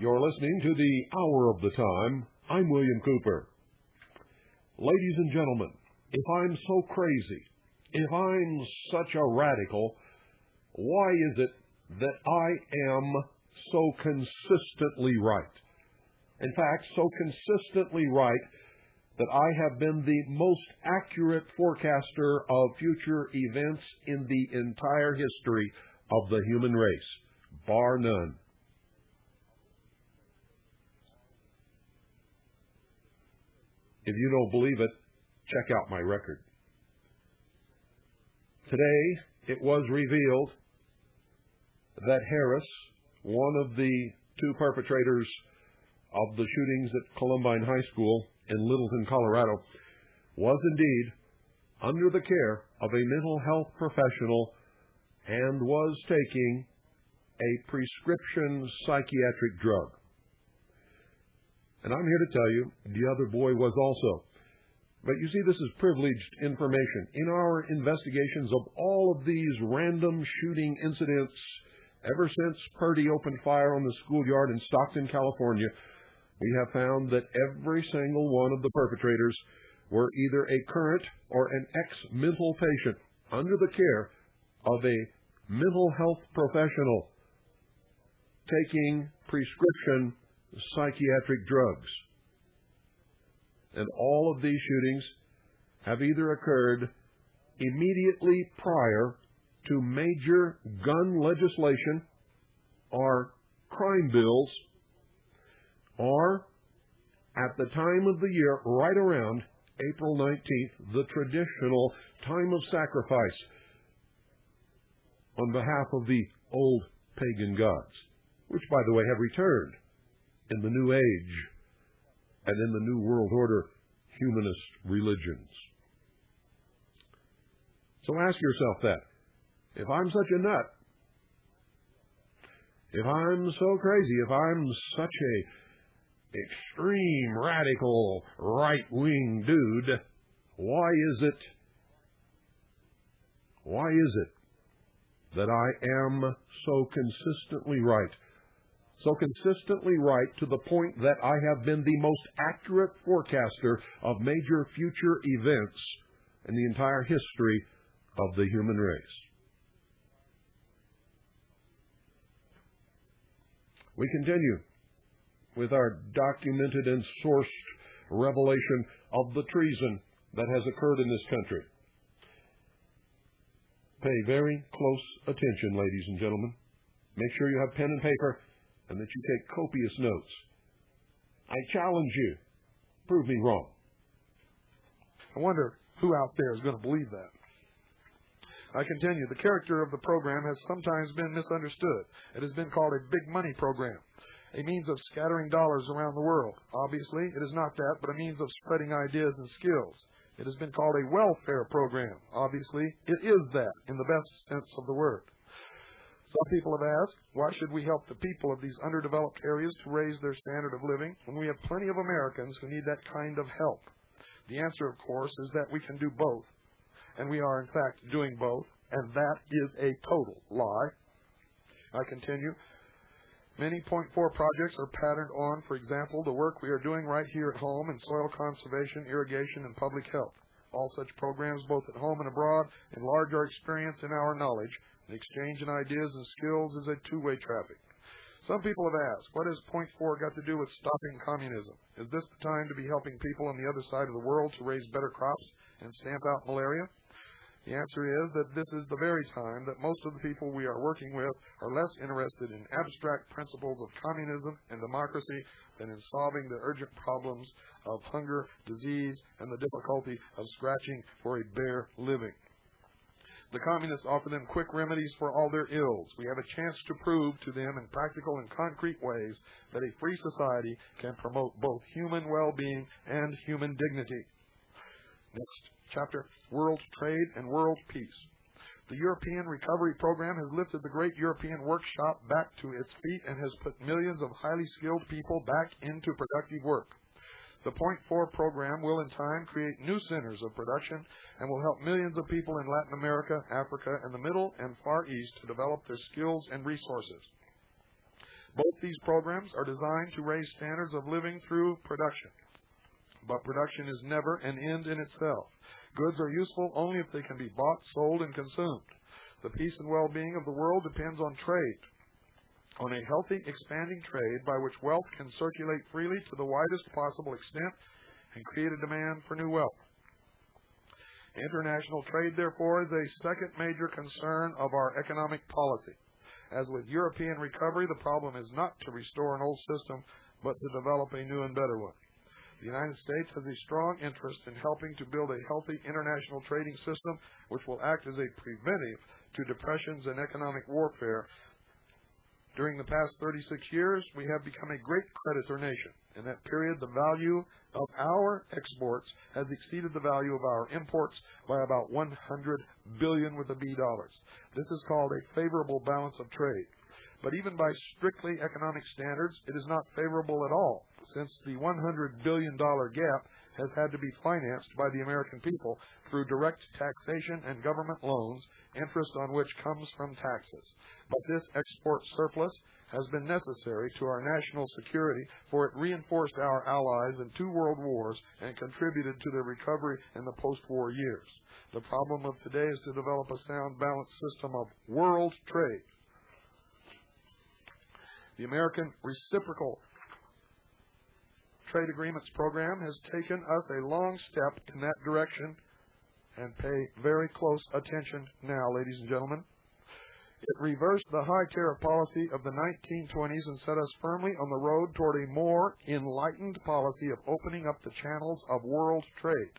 You're listening to the Hour of the Time. I'm William Cooper. Ladies and gentlemen, if I'm so crazy, if I'm such a radical, why is it that I am so consistently right? In fact, so consistently right that I have been the most accurate forecaster of future events in the entire history of the human race, bar none. If you don't believe it, check out my record. Today, it was revealed that Harris, one of the two perpetrators of the shootings at Columbine High School in Littleton, Colorado, was indeed under the care of a mental health professional and was taking a prescription psychiatric drug. And I'm here to tell you, the other boy was also. But you see, this is privileged information. In our investigations of all of these random shooting incidents, ever since Purdy opened fire on the schoolyard in Stockton, California, we have found that every single one of the perpetrators were either a current or an ex-mental patient under the care of a mental health professional taking prescription psychiatric drugs. And all of these shootings have either occurred immediately prior to major gun legislation or crime bills, or at the time of the year right around April 19th, the traditional time of sacrifice on behalf of the old pagan gods, which, by the way, have returned in the New Age and in the New World Order humanist religions. So ask yourself that. If I'm such a nut, if I'm so crazy, if I'm such a extreme, radical, right-wing dude, why is it that I am so consistently right? So consistently right to the point that I have been the most accurate forecaster of major future events in the entire history of the human race. We continue with our documented and sourced revelation of the treason that has occurred in this country. Pay very close attention, ladies and gentlemen. Make sure you have pen and paper and that you take copious notes. I challenge you. Prove me wrong. I wonder who out there is going to believe that. I continue. The character of the program has sometimes been misunderstood. It has been called a big money program, a means of scattering dollars around the world. Obviously, it is not that, but a means of spreading ideas and skills. It has been called a welfare program. Obviously, it is that in the best sense of the word. Some people have asked, why should we help the people of these underdeveloped areas to raise their standard of living when we have plenty of Americans who need that kind of help? The answer, of course, is that we can do both. And we are, in fact, doing both. And that is a total lie. I continue. Many Point 4 projects are patterned on, for example, the work we are doing right here at home in soil conservation, irrigation, and public health. All such programs, both at home and abroad, enlarge our experience and our knowledge. The exchange in ideas and skills is a two-way traffic. Some people have asked, what has Point 4 got to do with stopping communism? Is this the time to be helping people on the other side of the world to raise better crops and stamp out malaria? The answer is that this is the very time that most of the people we are working with are less interested in abstract principles of communism and democracy than in solving the urgent problems of hunger, disease, and the difficulty of scratching for a bare living. The communists offer them quick remedies for all their ills. We have a chance to prove to them in practical and concrete ways that a free society can promote both human well-being and human dignity. Next chapter, World Trade and World Peace. The European Recovery Program has lifted the great European workshop back to its feet and has put millions of highly skilled people back into productive work. The Point 4 program will in time create new centers of production and will help millions of people in Latin America, Africa, and the Middle and Far East to develop their skills and resources. Both these programs are designed to raise standards of living through production. But production is never an end in itself. Goods are useful only if they can be bought, sold, and consumed. The peace and well-being of the world depends on trade, on a healthy, expanding trade by which wealth can circulate freely to the widest possible extent and create a demand for new wealth. International trade, therefore, is a second major concern of our economic policy. As with European recovery, the problem is not to restore an old system, but to develop a new and better one. The United States has a strong interest in helping to build a healthy international trading system which will act as a preventive to depressions and economic warfare. During the past 36 years, we have become a great creditor nation. In that period, the value of our exports has exceeded the value of our imports by about $100 billion with a B dollars. This is called a favorable balance of trade. But even by strictly economic standards, it is not favorable at all, since the $100 billion gap has had to be financed by the American people through direct taxation and government loans, interest on which comes from taxes. But this export surplus has been necessary to our national security, for it reinforced our allies in 2 world wars and contributed to their recovery in the post-war years. The problem of today is to develop a sound, balanced system of world trade. The American Reciprocal Trade Agreements Program has taken us a long step in that direction, and pay very close attention now, ladies and gentlemen. It reversed the high tariff policy of the 1920s and set us firmly on the road toward a more enlightened policy of opening up the channels of world trade.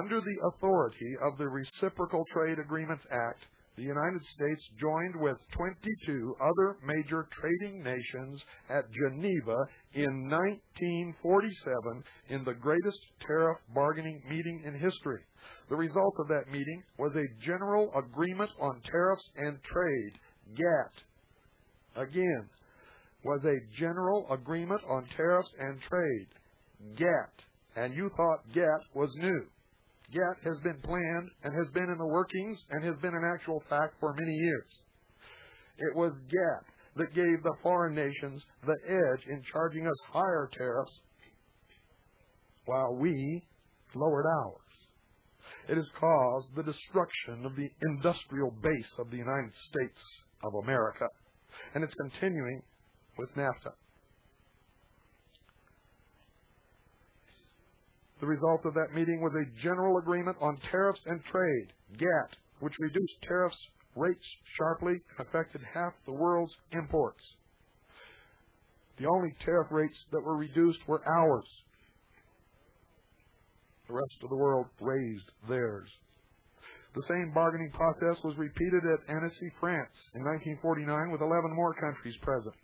Under the authority of the Reciprocal Trade Agreements Act, the United States joined with 22 other major trading nations at Geneva in 1947 in the greatest tariff bargaining meeting in history. The result of that meeting was a General Agreement on Tariffs and Trade, GATT. Again, was a General Agreement on Tariffs and Trade, GATT. And you thought GATT was new. GATT has been planned and has been in the workings and has been an actual fact for many years. It was GATT that gave the foreign nations the edge in charging us higher tariffs while we lowered ours. It has caused the destruction of the industrial base of the United States of America, and it's continuing with NAFTA. The result of that meeting was a General Agreement on Tariffs and Trade, GATT, which reduced tariffs rates sharply and affected half the world's imports. The only tariff rates that were reduced were ours. The rest of the world raised theirs. The same bargaining process was repeated at Annecy, France in 1949 with 11 more countries present.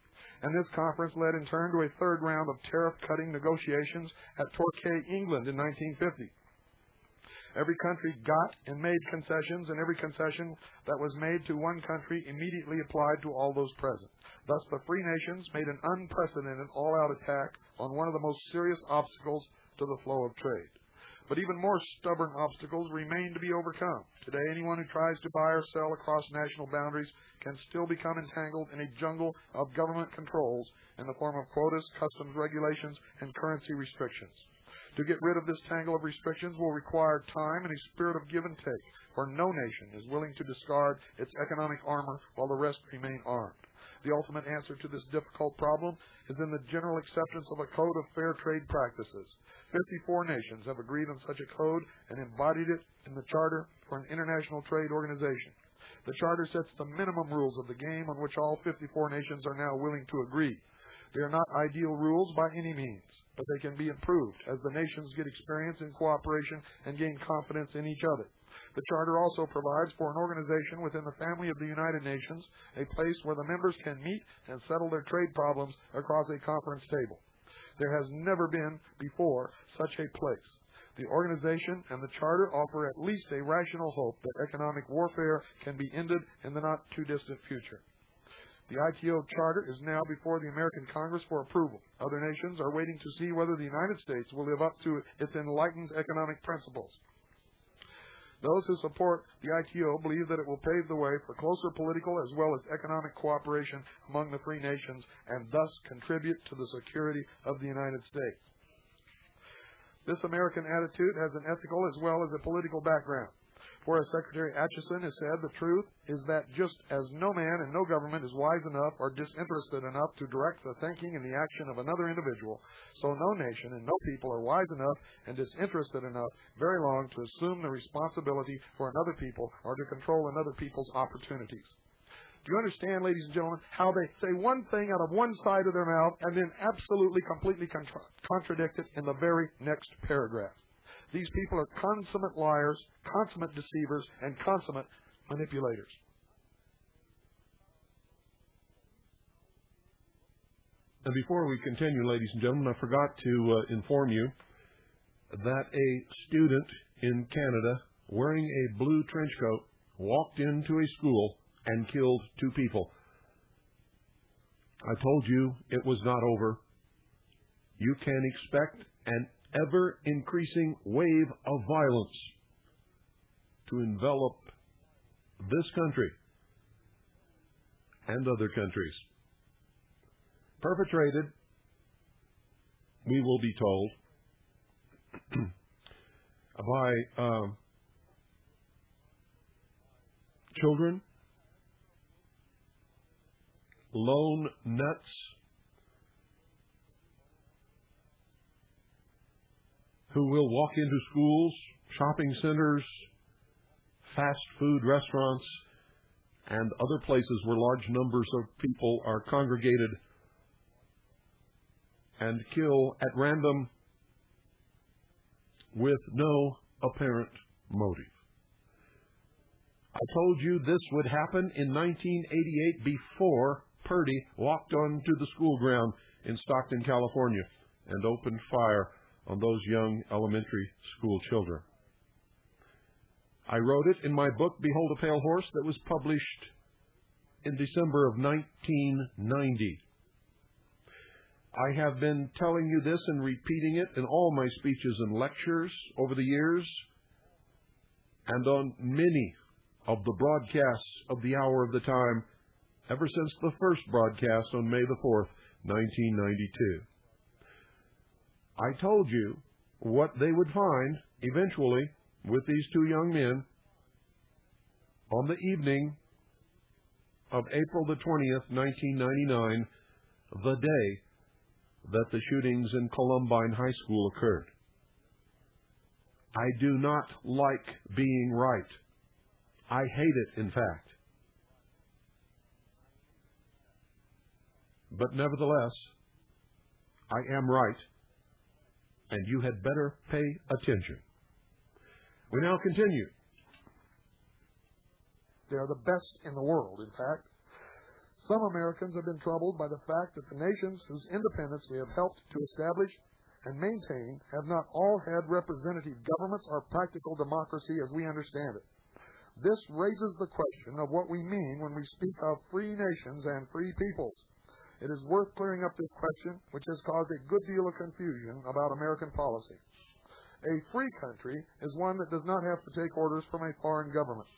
And this conference led in turn to a third round of tariff-cutting negotiations at Torquay, England in 1950. Every country got and made concessions, and every concession that was made to one country immediately applied to all those present. Thus, the free nations made an unprecedented all-out attack on one of the most serious obstacles to the flow of trade. But even more stubborn obstacles remain to be overcome. Today, anyone who tries to buy or sell across national boundaries can still become entangled in a jungle of government controls in the form of quotas, customs regulations, and currency restrictions. To get rid of this tangle of restrictions will require time and a spirit of give and take, for no nation is willing to discard its economic armor while the rest remain armed. The ultimate answer to this difficult problem is in the general acceptance of a code of fair trade practices. 54 nations have agreed on such a code and embodied it in the Charter for an international trade organization. The Charter sets the minimum rules of the game on which all 54 nations are now willing to agree. They are not ideal rules by any means, but they can be improved as the nations get experience in cooperation and gain confidence in each other. The Charter also provides for an organization within the family of the United Nations, a place where the members can meet and settle their trade problems across a conference table. There has never been before such a place. The organization and the Charter offer at least a rational hope that economic warfare can be ended in the not-too-distant future. The ITO Charter is now before the American Congress for approval. Other nations are waiting to see whether the United States will live up to its enlightened economic principles. Those who support the ITO believe that it will pave the way for closer political as well as economic cooperation among the free nations and thus contribute to the security of the United States. This American attitude has an ethical as well as a political background. For as Secretary Atchison has said, the truth is that just as no man and no government is wise enough or disinterested enough to direct the thinking and the action of another individual, so no nation and no people are wise enough and disinterested enough very long to assume the responsibility for another people or to control another people's opportunities. Do you understand, ladies and gentlemen, how they say one thing out of one side of their mouth and then absolutely, completely contradict it in the very next paragraph? These people are consummate liars, consummate deceivers, and consummate manipulators. And before we continue, ladies and gentlemen, I forgot to inform you that a student in Canada wearing a blue trench coat walked into a school and killed 2 people. I told you it was not over. You can expect an ever-increasing wave of violence to envelop this country and other countries. Perpetrated, we will be told, by children, lone nuts, who will walk into schools, shopping centers, fast food restaurants, and other places where large numbers of people are congregated and kill at random with no apparent motive. I told you this would happen in 1988 before Purdy walked onto the school ground in Stockton, California, and opened fire on those young elementary school children. I wrote it in my book, Behold a Pale Horse, that was published in December of 1990. I have been telling you this and repeating it in all my speeches and lectures over the years and on many of the broadcasts of the Hour of the Time ever since the first broadcast on May the 4th, 1992. I told you what they would find eventually with these 2 young men on the evening of April the 20th, 1999, the day that the shootings in Columbine High School occurred. I do not like being right. I hate it, in fact. But nevertheless, I am right, and you had better pay attention. We now continue. They are the best in the world, in fact. Some Americans have been troubled by the fact that the nations whose independence we have helped to establish and maintain have not all had representative governments or practical democracy as we understand it. This raises the question of what we mean when we speak of free nations and free peoples. It is worth clearing up this question, which has caused a good deal of confusion about American policy. A free country is one that does not have to take orders from a foreign government.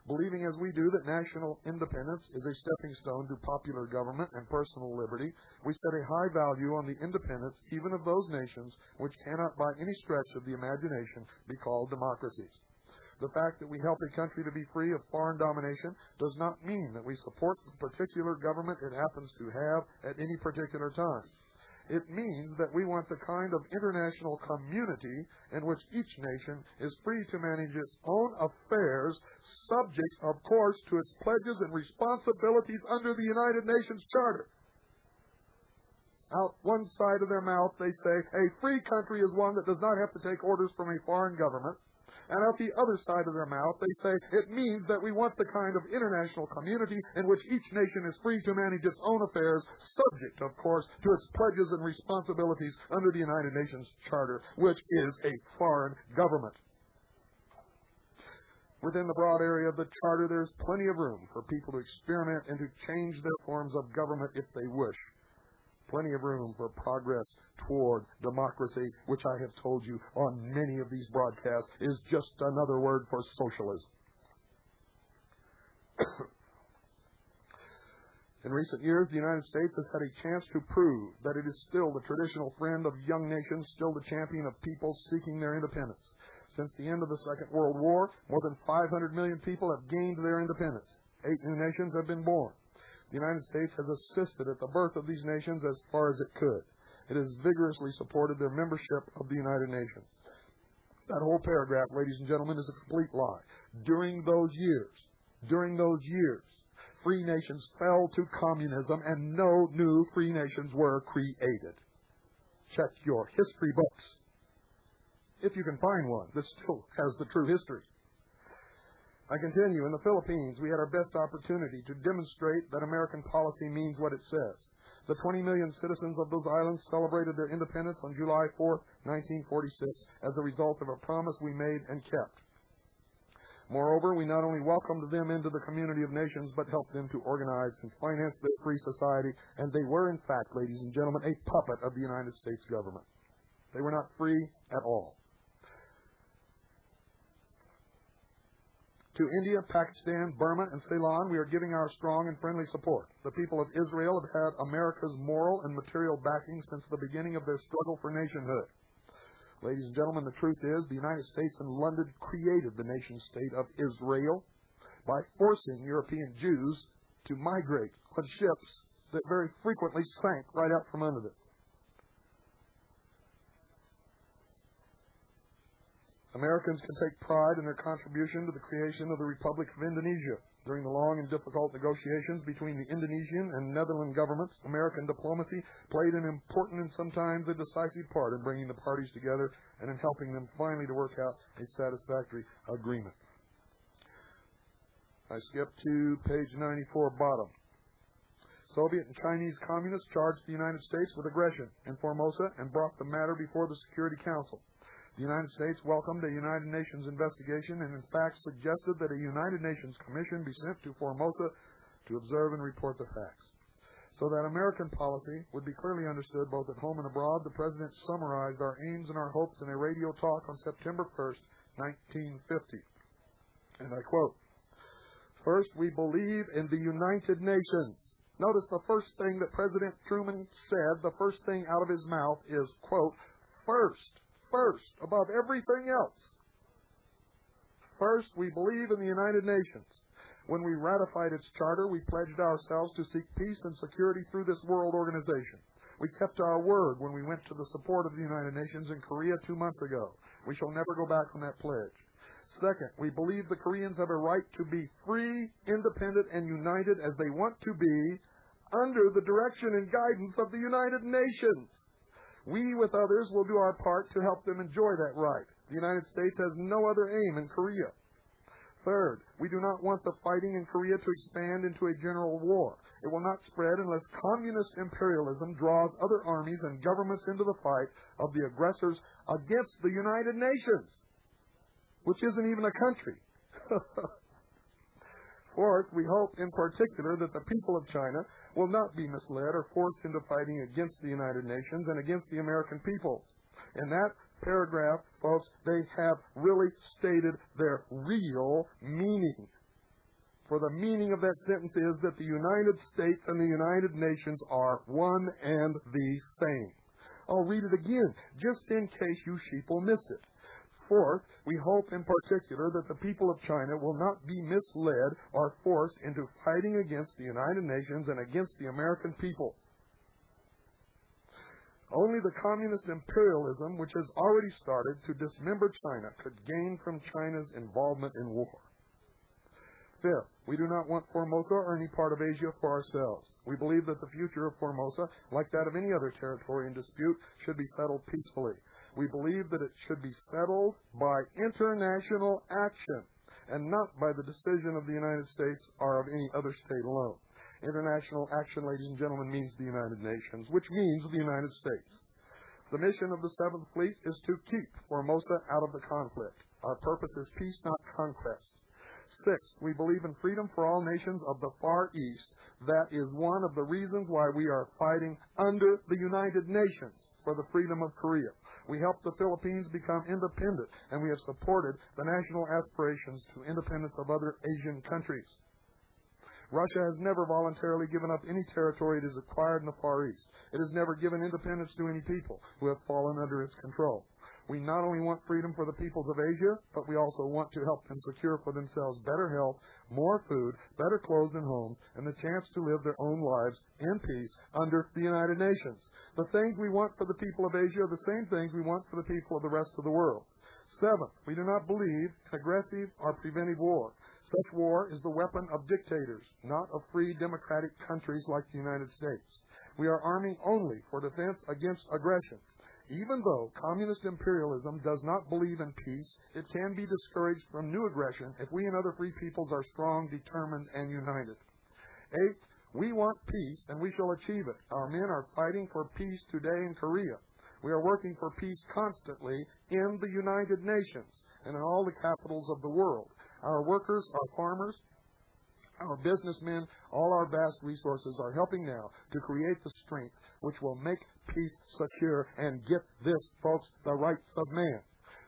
Believing as we do that national independence is a stepping stone to popular government and personal liberty, we set a high value on the independence even of those nations which cannot by any stretch of the imagination be called democracies. The fact that we help a country to be free of foreign domination does not mean that we support the particular government it happens to have at any particular time. It means that we want the kind of international community in which each nation is free to manage its own affairs, subject, of course, to its pledges and responsibilities under the United Nations Charter. Out one side of their mouth, they say, a free country is one that does not have to take orders from a foreign government. And out the other side of their mouth, they say, it means that we want the kind of international community in which each nation is free to manage its own affairs, subject, of course, to its pledges and responsibilities under the United Nations Charter, which is a foreign government. Within the broad area of the Charter, there's plenty of room for people to experiment and to change their forms of government if they wish. Plenty of room for progress toward democracy, which I have told you on many of these broadcasts is just another word for socialism. In recent years, the United States has had a chance to prove that it is still the traditional friend of young nations, still the champion of people seeking their independence. Since the end of the Second World War, more than 500 million people have gained their independence. 8 new nations have been born. The United States has assisted at the birth of these nations as far as it could. It has vigorously supported their membership of the United Nations. That whole paragraph, ladies and gentlemen, is a complete lie. During those years, free nations fell to communism and no new free nations were created. Check your history books, if you can find one that still has the true history. I continue. In the Philippines, we had our best opportunity to demonstrate that American policy means what it says. The 20 million citizens of those islands celebrated their independence on July 4, 1946, as a result of a promise we made and kept. Moreover, we not only welcomed them into the community of nations, but helped them to organize and finance their free society, and they were, in fact, ladies and gentlemen, a puppet of the United States government. They were not free at all. To India, Pakistan, Burma, and Ceylon, we are giving our strong and friendly support. The people of Israel have had America's moral and material backing since the beginning of their struggle for nationhood. Ladies and gentlemen, the truth is the United States and London created the nation-state of Israel by forcing European Jews to migrate on ships that very frequently sank right out from under them. Americans can take pride in their contribution to the creation of the Republic of Indonesia. During the long and difficult negotiations between the Indonesian and Netherlands governments, American diplomacy played an important and sometimes a decisive part in bringing the parties together and in helping them finally to work out a satisfactory agreement. I skip to page 94, bottom. Soviet and Chinese communists charged the United States with aggression in Formosa and brought the matter before the Security Council. The United States welcomed a United Nations investigation and, in fact, suggested that a United Nations commission be sent to Formosa to observe and report the facts. So that American policy would be clearly understood both at home and abroad, the President summarized our aims and our hopes in a radio talk on September 1st, 1950. And I quote, "First, we believe in the United Nations." Notice the first thing that President Truman said, the first thing out of his mouth is, quote, first, above everything else. First, we believe in the United Nations. When we ratified its charter, we pledged ourselves to seek peace and security through this world organization. We kept our word when we went to the support of the United Nations in Korea 2 months ago. We shall never go back on that pledge. Second, we believe the Koreans have a right to be free, independent, and united as they want to be under the direction and guidance of the United Nations. We, with others, will do our part to help them enjoy that right. The United States has no other aim in Korea. Third, we do not want the fighting in Korea to expand into a general war. It will not spread unless communist imperialism draws other armies and governments into the fight of the aggressors against the United Nations, which isn't even a country. Fourth, we hope in particular that the people of China will not be misled or forced into fighting against the United Nations and against the American people. In that paragraph, folks, they have really stated their real meaning. For the meaning of that sentence is that the United States and the United Nations are one and the same. I'll read it again, just in case you sheeple missed it. Fourth, we hope in particular that the people of China will not be misled or forced into fighting against the United Nations and against the American people. Only the communist imperialism, which has already started to dismember China, could gain from China's involvement in war. Fifth, we do not want Formosa or any part of Asia for ourselves. We believe that the future of Formosa, like that of any other territory in dispute, should be settled peacefully. We believe that it should be settled by international action and not by the decision of the United States or of any other state alone. International action, ladies and gentlemen, means the United Nations, which means the United States. The mission of the 7th Fleet is to keep Formosa out of the conflict. Our purpose is peace, not conquest. Sixth, we believe in freedom for all nations of the Far East. That is one of the reasons why we are fighting under the United Nations for the freedom of Korea. We helped the Philippines become independent, and we have supported the national aspirations to independence of other Asian countries. Russia has never voluntarily given up any territory it has acquired in the Far East. It has never given independence to any people who have fallen under its control. We not only want freedom for the peoples of Asia, but we also want to help them secure for themselves better health, more food, better clothes and homes, and the chance to live their own lives in peace under the United Nations. The things we want for the people of Asia are the same things we want for the people of the rest of the world. Seventh, we do not believe in aggressive or preventive war. Such war is the weapon of dictators, not of free democratic countries like the United States. We are arming only for defense against aggression. Even though communist imperialism does not believe in peace, it can be discouraged from new aggression if we and other free peoples are strong, determined, and united. Eighth, we want peace, and we shall achieve it. Our men are fighting for peace today in Korea. We are working for peace constantly in the United Nations and in all the capitals of the world. Our workers, our farmers, our businessmen, all our vast resources are helping now to create the strength which will make peace secure and get this, folks, the rights of man.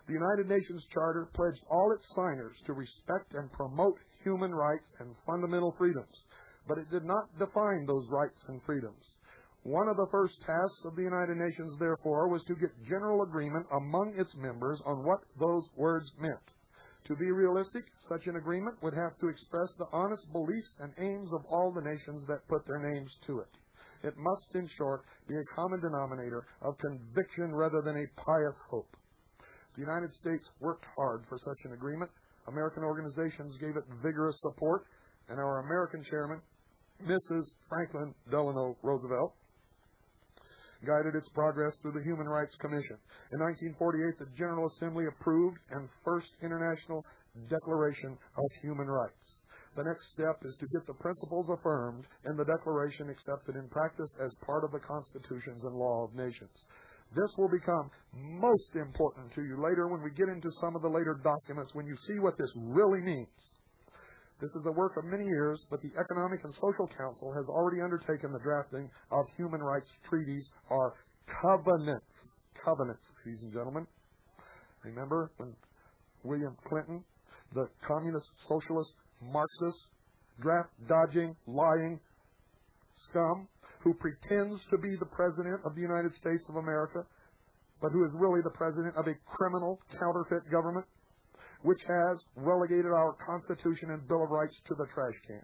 The United Nations Charter pledged all its signers to respect and promote human rights and fundamental freedoms, but it did not define those rights and freedoms. One of the first tasks of the United Nations, therefore, was to get general agreement among its members on what those words meant. To be realistic, such an agreement would have to express the honest beliefs and aims of all the nations that put their names to it. It must, in short, be a common denominator of conviction rather than a pious hope. The United States worked hard for such an agreement. American organizations gave it vigorous support, and our American chairman, Mrs. Franklin Delano Roosevelt, guided its progress through the Human Rights Commission. In 1948, the General Assembly approved the first International Declaration of Human Rights. The next step is to get the principles affirmed in the Declaration accepted in practice as part of the constitutions and law of nations. This will become most important to you later when we get into some of the later documents, when you see what this really means. This is a work of many years, but the Economic and Social Council has already undertaken the drafting of human rights treaties, or covenants. Covenants, ladies and gentlemen. Remember when William Clinton, the communist, socialist, Marxist, draft-dodging, lying scum, who pretends to be the President of the United States of America, but who is really the President of a criminal, counterfeit government, which has relegated our Constitution and Bill of Rights to the trash can.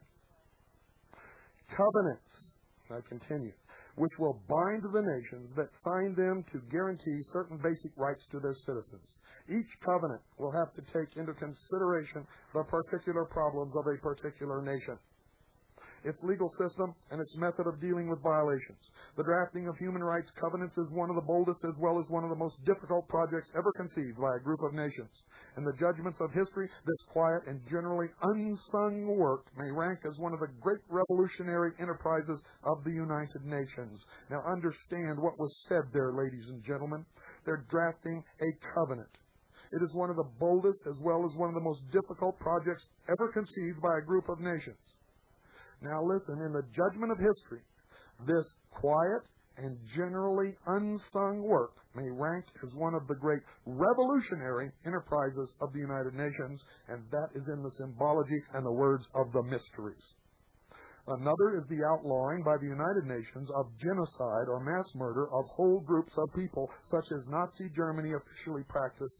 Covenants, I continue, which will bind the nations that sign them to guarantee certain basic rights to their citizens. Each covenant will have to take into consideration the particular problems of a particular nation, its legal system, and its method of dealing with violations. The drafting of human rights covenants is one of the boldest as well as one of the most difficult projects ever conceived by a group of nations. In the judgments of history, this quiet and generally unsung work may rank as one of the great revolutionary enterprises of the United Nations. Now understand what was said there, ladies and gentlemen. They're drafting a covenant. It is one of the boldest as well as one of the most difficult projects ever conceived by a group of nations. Now listen, in the judgment of history, this quiet and generally unsung work may rank as one of the great revolutionary enterprises of the United Nations, and that is in the symbology and the words of the mysteries. Another is the outlawing by the United Nations of genocide or mass murder of whole groups of people, such as Nazi Germany officially practiced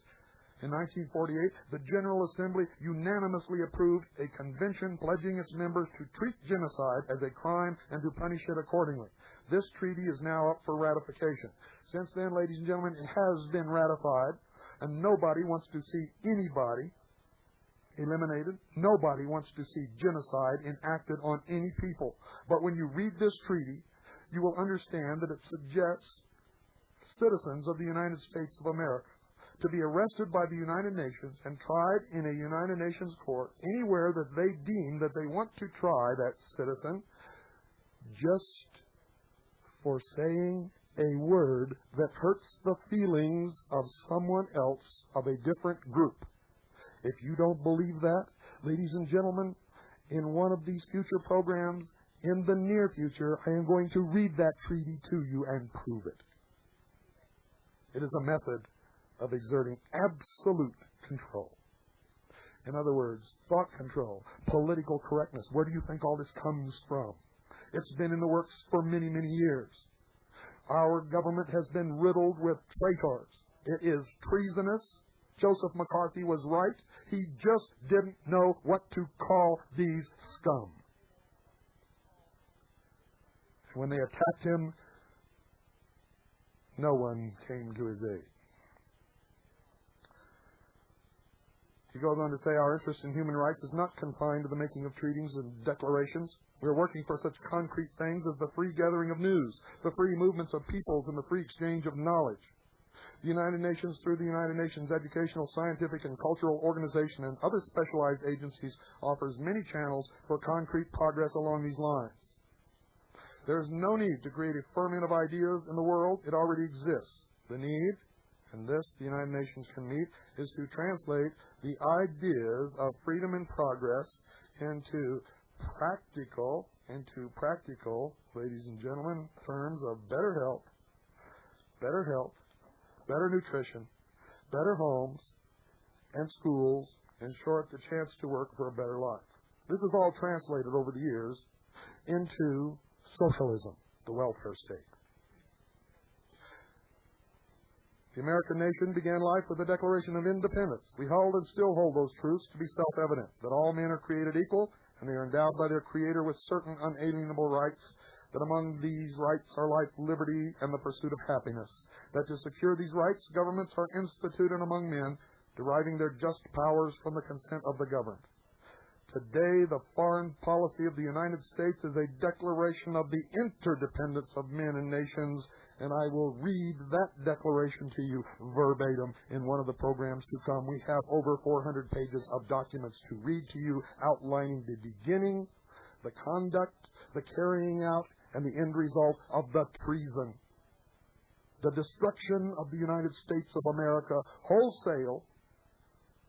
In 1948, the General Assembly unanimously approved a convention pledging its members to treat genocide as a crime and to punish it accordingly. This treaty is now up for ratification. Since then, ladies and gentlemen, it has been ratified, and nobody wants to see anybody eliminated. Nobody wants to see genocide enacted on any people. But when you read this treaty, you will understand that it suggests citizens of the United States of America to be arrested by the United Nations and tried in a United Nations court anywhere that they deem that they want to try that citizen just for saying a word that hurts the feelings of someone else of a different group. If you don't believe that, ladies and gentlemen, in one of these future programs, in the near future, I am going to read that treaty to you and prove it. It is a method of exerting absolute control. In other words, thought control, political correctness. Where do you think all this comes from? It's been in the works for many, many years. Our government has been riddled with traitors. It is treasonous. Joseph McCarthy was right. He just didn't know what to call these scum. When they attacked him, no one came to his aid. He goes on to say, our interest in human rights is not confined to the making of treaties and declarations. We are working for such concrete things as the free gathering of news, the free movements of peoples, and the free exchange of knowledge. The United Nations, through the United Nations Educational, Scientific, and Cultural Organization and other specialized agencies, offers many channels for concrete progress along these lines. There is no need to create a ferment of ideas in the world. It already exists. The need, and this the United Nations can meet, is to translate the ideas of freedom and progress into practical, ladies and gentlemen, terms of better health, better nutrition, better homes and schools, in short, the chance to work for a better life. This is all translated over the years into socialism, the welfare state. The American nation began life with the Declaration of Independence. We hold and still hold those truths to be self-evident, that all men are created equal, and they are endowed by their Creator with certain unalienable rights, that among these rights are life, liberty, and the pursuit of happiness, that to secure these rights, governments are instituted among men, deriving their just powers from the consent of the governed. Today, the foreign policy of the United States is a declaration of the interdependence of men and nations, and I will read that declaration to you verbatim in one of the programs to come. We have over 400 pages of documents to read to you, outlining the beginning, the conduct, the carrying out, and the end result of the treason. The destruction of the United States of America wholesale,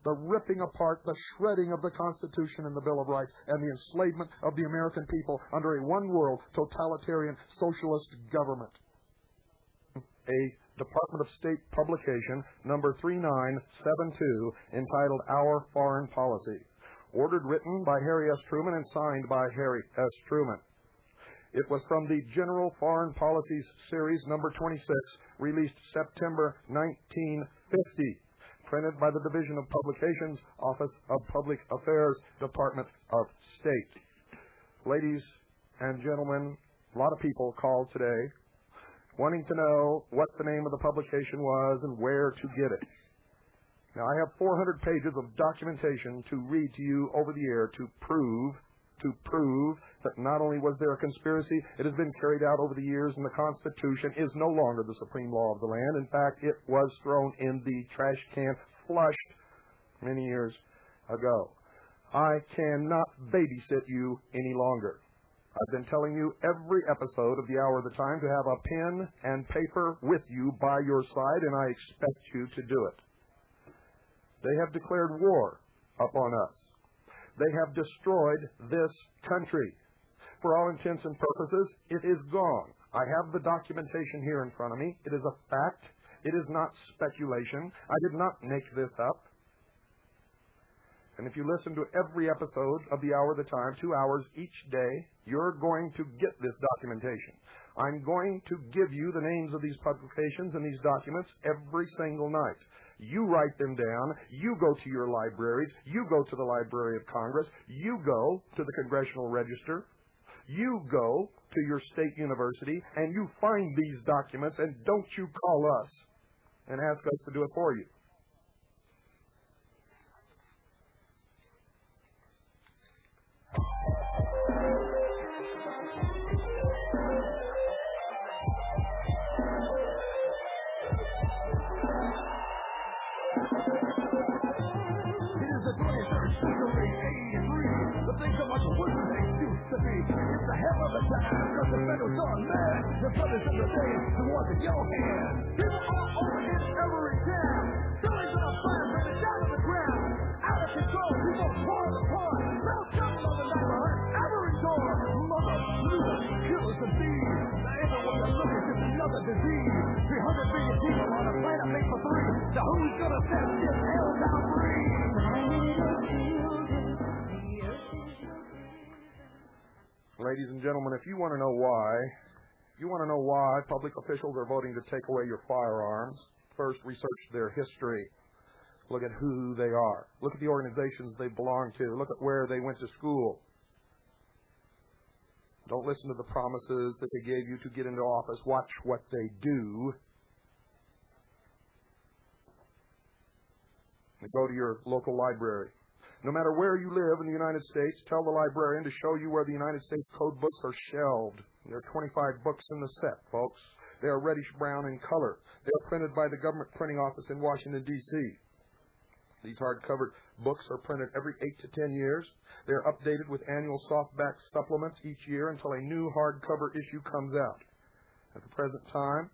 the ripping apart, the shredding of the Constitution and the Bill of Rights, and the enslavement of the American people under a one-world, totalitarian, socialist government. A Department of State publication, number 3972, entitled Our Foreign Policy. Ordered, written by Harry S. Truman and signed by Harry S. Truman. It was from the General Foreign Policies Series, number 26, released September 1950. Printed by the Division of Publications, Office of Public Affairs, Department of State. Ladies and gentlemen, a lot of people called today wanting to know what the name of the publication was and where to get it. Now, I have 400 pages of documentation to read to you over the air to prove that not only was there a conspiracy, it has been carried out over the years, and the Constitution is no longer the supreme law of the land. In fact, it was thrown in the trash can, flushed many years ago. I cannot babysit you any longer. I've been telling you every episode of the Hour of the Time to have a pen and paper with you by your side, and I expect you to do it. They have declared war upon us. They have destroyed this country. For all intents and purposes, it is gone. I have the documentation here in front of me. It is a fact. It is not speculation. I did not make this up. And if you listen to every episode of the Hour of the Time, 2 hours each day, you're going to get this documentation. I'm going to give you the names of these publications and these documents every single night. You write them down. You go to your libraries. You go to the Library of Congress. You go to the Congressional Register. You go to your state university, and you find these documents, and don't you call us and ask us to do it for you. Things are much worse than they used to be. It's a hell of a time, because the federals are mad. The brothers of the day, the ones in your hand. People all over in every town. Silly to the fire, burn it down to the ground. Out of control, people pouring apart. Metal trouble on the neighborhood, every door. Mother, looters, killers, and thieves. Everywhere you look, it's just another disease. 300 million people on a planet made for three. So who's gonna set this hell down free? Ladies and gentlemen, if you want to know why public officials are voting to take away your firearms, first research their history. Look at who they are. Look at the organizations they belong to. Look at where they went to school. Don't listen to the promises that they gave you to get into office. Watch what they do. And go to your local library. No matter where you live in the United States, tell the librarian to show you where the United States code books are shelved. There are 25 books in the set, folks. They are reddish-brown in color. They are printed by the government printing office in Washington, D.C. These hard-covered books are printed every 8 to 10 years. They are updated with annual softback supplements each year until a new hardcover issue comes out. At the present time,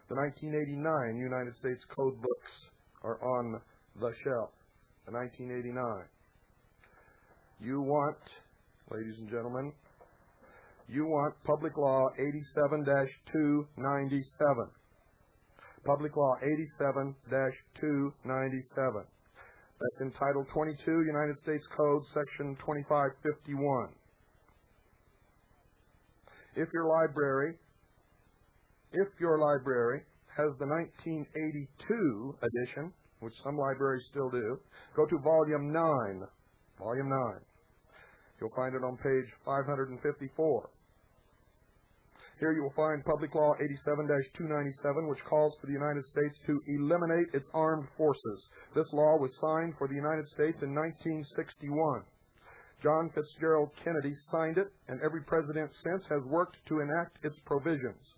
the 1989 United States code books are on the shelf. The 1989. You want, ladies and gentlemen, Public Law 87-297. Public Law 87-297. That's in Title 22, United States Code, Section 2551. If your library has the 1982 edition, which some libraries still do, go to Volume 9. Volume 9. You'll find it on page 554. Here you will find Public Law 87-297, which calls for the United States to eliminate its armed forces. This law was signed for the United States in 1961. John Fitzgerald Kennedy signed it, and every president since has worked to enact its provisions.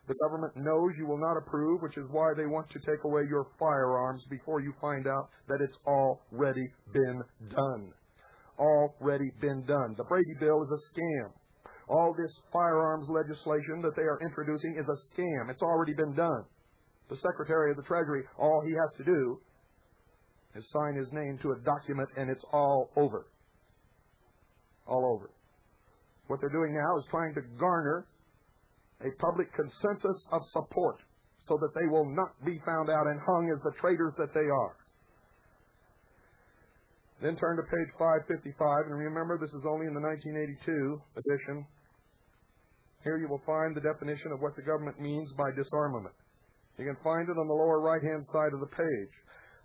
The government knows you will not approve, which is why they want to take away your firearms before you find out that it's already been done. Already been done. The Brady Bill is a scam. All this firearms legislation that they are introducing is a scam. It's already been done. The Secretary of the Treasury, all he has to do is sign his name to a document, and it's all over. All over. What they're doing now is trying to garner a public consensus of support so that they will not be found out and hung as the traitors that they are. Then turn to page 555, and remember this is only in the 1982 edition. Here you will find the definition of what the government means by disarmament. You can find it on the lower right-hand side of the page.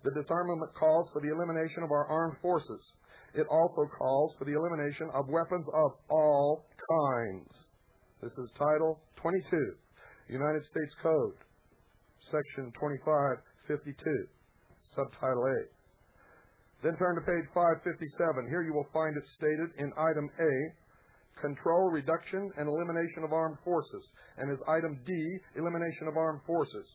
The disarmament calls for the elimination of our armed forces. It also calls for the elimination of weapons of all kinds. This is Title 22, United States Code, Section 2552, Subtitle A. Then turn to page 557. Here you will find it stated in Item A, Control, Reduction, and Elimination of Armed Forces, and as Item D, Elimination of Armed Forces.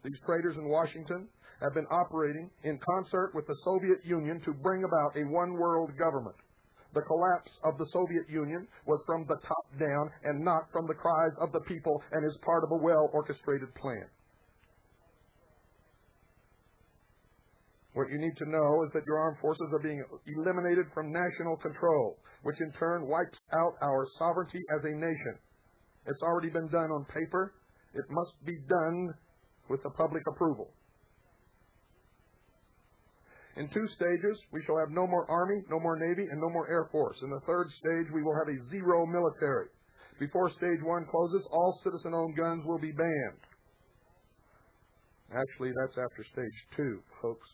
These traitors in Washington have been operating in concert with the Soviet Union to bring about a one-world government. The collapse of the Soviet Union was from the top down and not from the cries of the people and is part of a well-orchestrated plan. What you need to know is that your armed forces are being eliminated from national control, which in turn wipes out our sovereignty as a nation. It's already been done on paper. It must be done with the public approval. In 2 stages, we shall have no more Army, no more Navy, and no more Air Force. In the 3rd stage, we will have a zero military. Before Stage 1 closes, all citizen-owned guns will be banned. Actually, that's after stage 2, folks.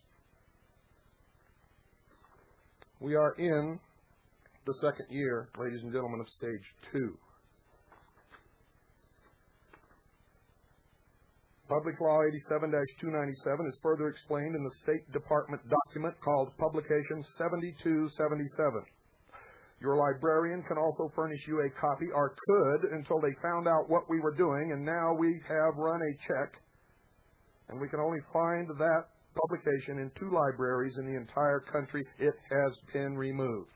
We are in the second year, ladies and gentlemen, of stage 2. Public Law 87-297 is further explained in the State Department document called Publication 7277. Your librarian can also furnish you a copy, or could, until they found out what we were doing, and now we have run a check, and we can only find that publication in 2 libraries in the entire country. It has been removed.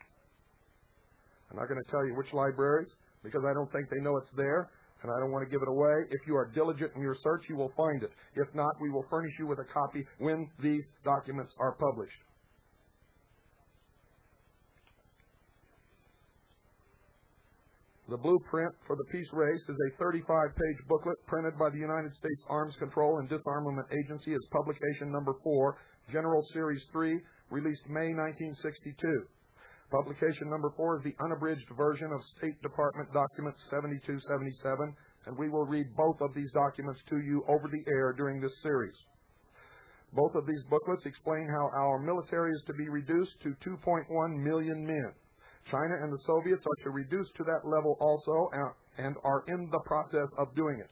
I'm not going to tell you which libraries, because I don't think they know it's there, and I don't want to give it away. If you are diligent in your search, you will find it. If not, we will furnish you with a copy when these documents are published. The blueprint for the peace race is a 35-page booklet printed by the United States Arms Control and Disarmament Agency as publication number 4, General Series 3, released May 1962. Publication number 4 is the unabridged version of State Department Document 7277, and we will read both of these documents to you over the air during this series. Both of these booklets explain how our military is to be reduced to 2.1 million men. China and the Soviets are to reduce to that level also, and are in the process of doing it.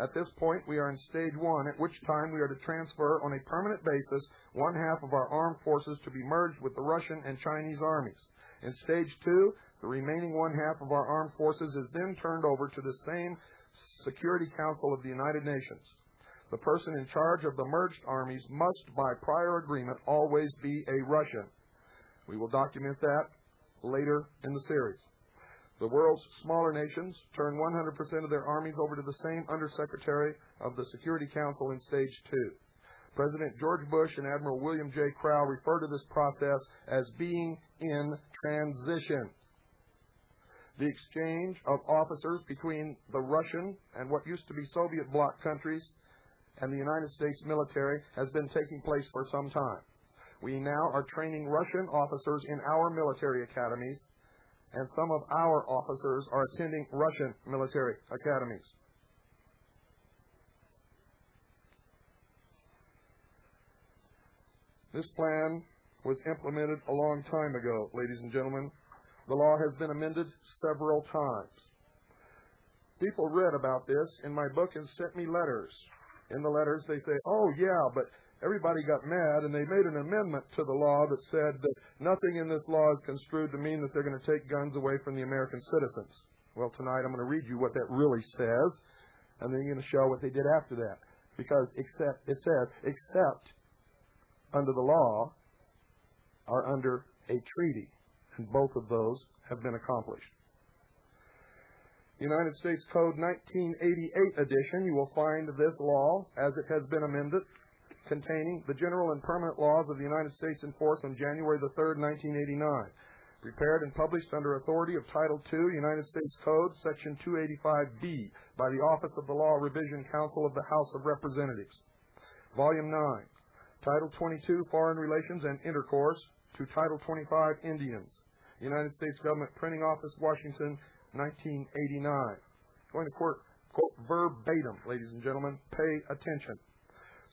At this point, we are in stage 1, at which time we are to transfer on a permanent basis 1/2 of our armed forces to be merged with the Russian and Chinese armies. In stage 2, the remaining 1/2 of our armed forces is then turned over to the same Security Council of the United Nations. The person in charge of the merged armies must, by prior agreement, always be a Russian. We will document that later in the series. The world's smaller nations turn 100% of their armies over to the same Undersecretary of the Security Council in stage 2. President George Bush and Admiral William J. Crowe refer to this process as being in transition. The exchange of officers between the Russian and what used to be Soviet bloc countries and the United States military has been taking place for some time. We now are training Russian officers in our military academies, and some of our officers are attending Russian military academies. This plan was implemented a long time ago, ladies and gentlemen. The law has been amended several times. People read about this in my book and sent me letters. In the letters they say, oh yeah, but everybody got mad and they made an amendment to the law that said that nothing in this law is construed to mean that they're going to take guns away from the American citizens. Well, tonight I'm going to read you what that really says, and then you're going to show what they did after that. Because it says, except under the law or under a treaty. And both of those have been accomplished. United States Code 1988 edition, you will find this law, as it has been amended, containing the general and permanent laws of the United States in force on January the 3rd, 1989. Prepared and published under authority of Title II, United States Code, Section 285B, by the Office of the Law Revision Council of the House of Representatives. Volume 9, Title 22, Foreign Relations and Intercourse, to Title 25, Indians. United States Government Printing Office, Washington, 1989. Going to quote verbatim, ladies and gentlemen. Pay attention.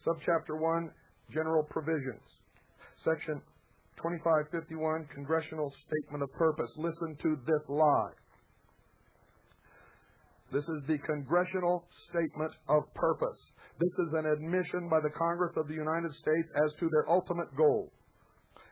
Subchapter 1, General Provisions. Section 2551, Congressional Statement of Purpose. Listen to this lie. This is the Congressional Statement of Purpose. This is an admission by the Congress of the United States as to their ultimate goal.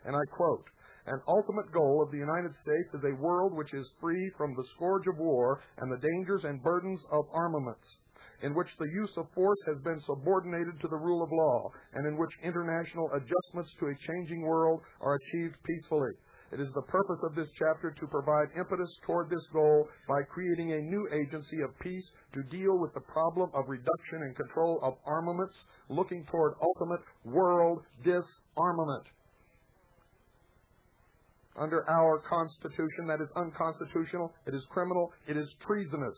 And I quote, an ultimate goal of the United States is a world which is free from the scourge of war and the dangers and burdens of armaments, in which the use of force has been subordinated to the rule of law, and in which international adjustments to a changing world are achieved peacefully. It is the purpose of this chapter to provide impetus toward this goal by creating a new agency of peace to deal with the problem of reduction and control of armaments, looking toward ultimate world disarmament. Under our Constitution, that is unconstitutional, it is criminal, it is treasonous.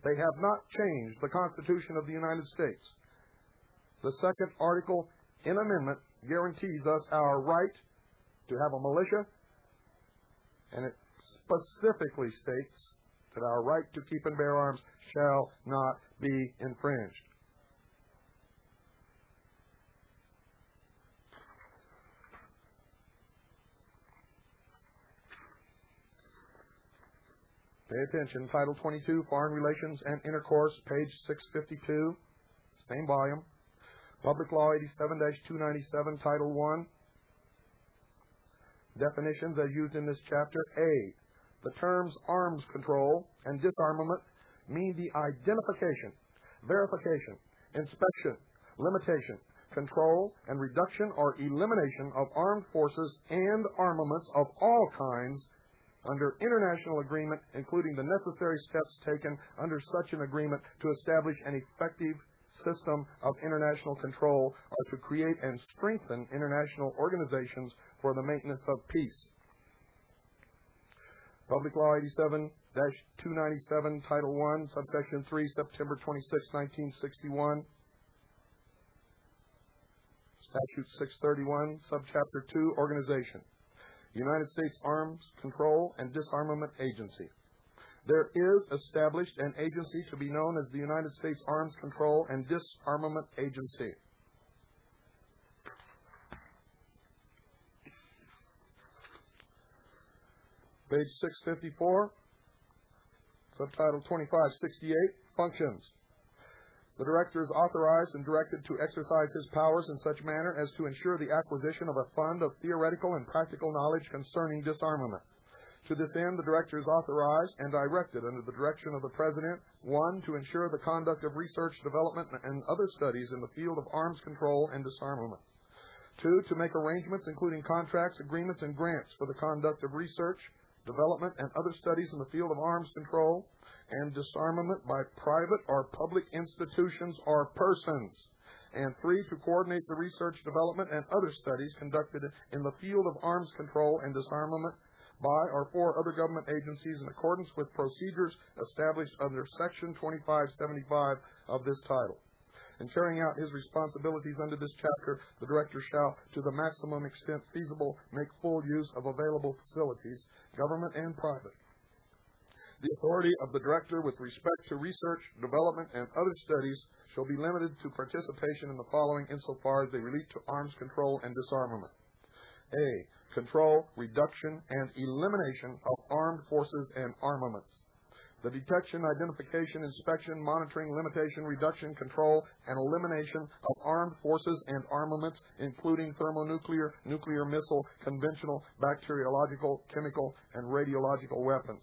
They have not changed the Constitution of the United States. The second article in amendment guarantees us our right to have a militia, and it specifically states that our right to keep and bear arms shall not be infringed. Pay attention. Title 22, Foreign Relations and Intercourse, page 652, same volume. Public Law 87-297, Title 1. Definitions as used in this chapter. A. The terms arms control and disarmament mean the identification, verification, inspection, limitation, control, and reduction or elimination of armed forces and armaments of all kinds under international agreement, including the necessary steps taken under such an agreement to establish an effective system of international control or to create and strengthen international organizations for the maintenance of peace. Public Law 87-297, Title 1, Subsection 3, September 26, 1961. Statute 631, Subchapter 2, Organization. United States Arms Control and Disarmament Agency. There is established an agency to be known as the United States Arms Control and Disarmament Agency. Page 654, subtitle 2568, Functions. The Director is authorized and directed to exercise his powers in such manner as to ensure the acquisition of a fund of theoretical and practical knowledge concerning disarmament. To this end, the Director is authorized and directed under the direction of the President, 1, to ensure the conduct of research, development, and other studies in the field of arms control and disarmament. 2, to make arrangements including contracts, agreements, and grants for the conduct of research, development, and other studies in the field of arms control and disarmament by private or public institutions or persons. And 3, to coordinate the research, development, and other studies conducted in the field of arms control and disarmament by or for other government agencies in accordance with procedures established under Section 2575 of this title. In carrying out his responsibilities under this chapter, the Director shall, to the maximum extent feasible, make full use of available facilities, government and private. The authority of the Director with respect to research, development, and other studies shall be limited to participation in the following insofar as they relate to arms control and disarmament. A. Control, reduction, and elimination of armed forces and armaments. The detection, identification, inspection, monitoring, limitation, reduction, control, and elimination of armed forces and armaments, including thermonuclear, nuclear missile, conventional, bacteriological, chemical, and radiological weapons.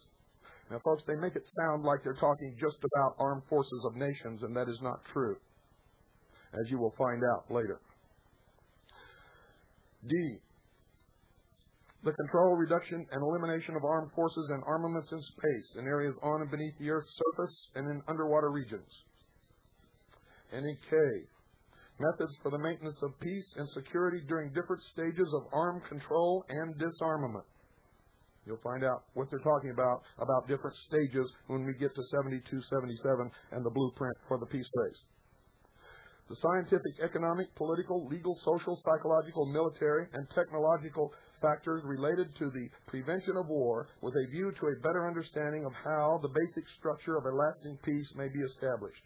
Now, folks, they make it sound like they're talking just about armed forces of nations, and that is not true, as you will find out later. D. The control, reduction, and elimination of armed forces and armaments in space, in areas on and beneath the Earth's surface, and in underwater regions. And in K, methods for the maintenance of peace and security during different stages of armed control and disarmament. You'll find out what they're talking about different stages when we get to 72-77 and the blueprint for the peace phase. The scientific, economic, political, legal, social, psychological, military, and technological factors related to the prevention of war with a view to a better understanding of how the basic structure of a lasting peace may be established.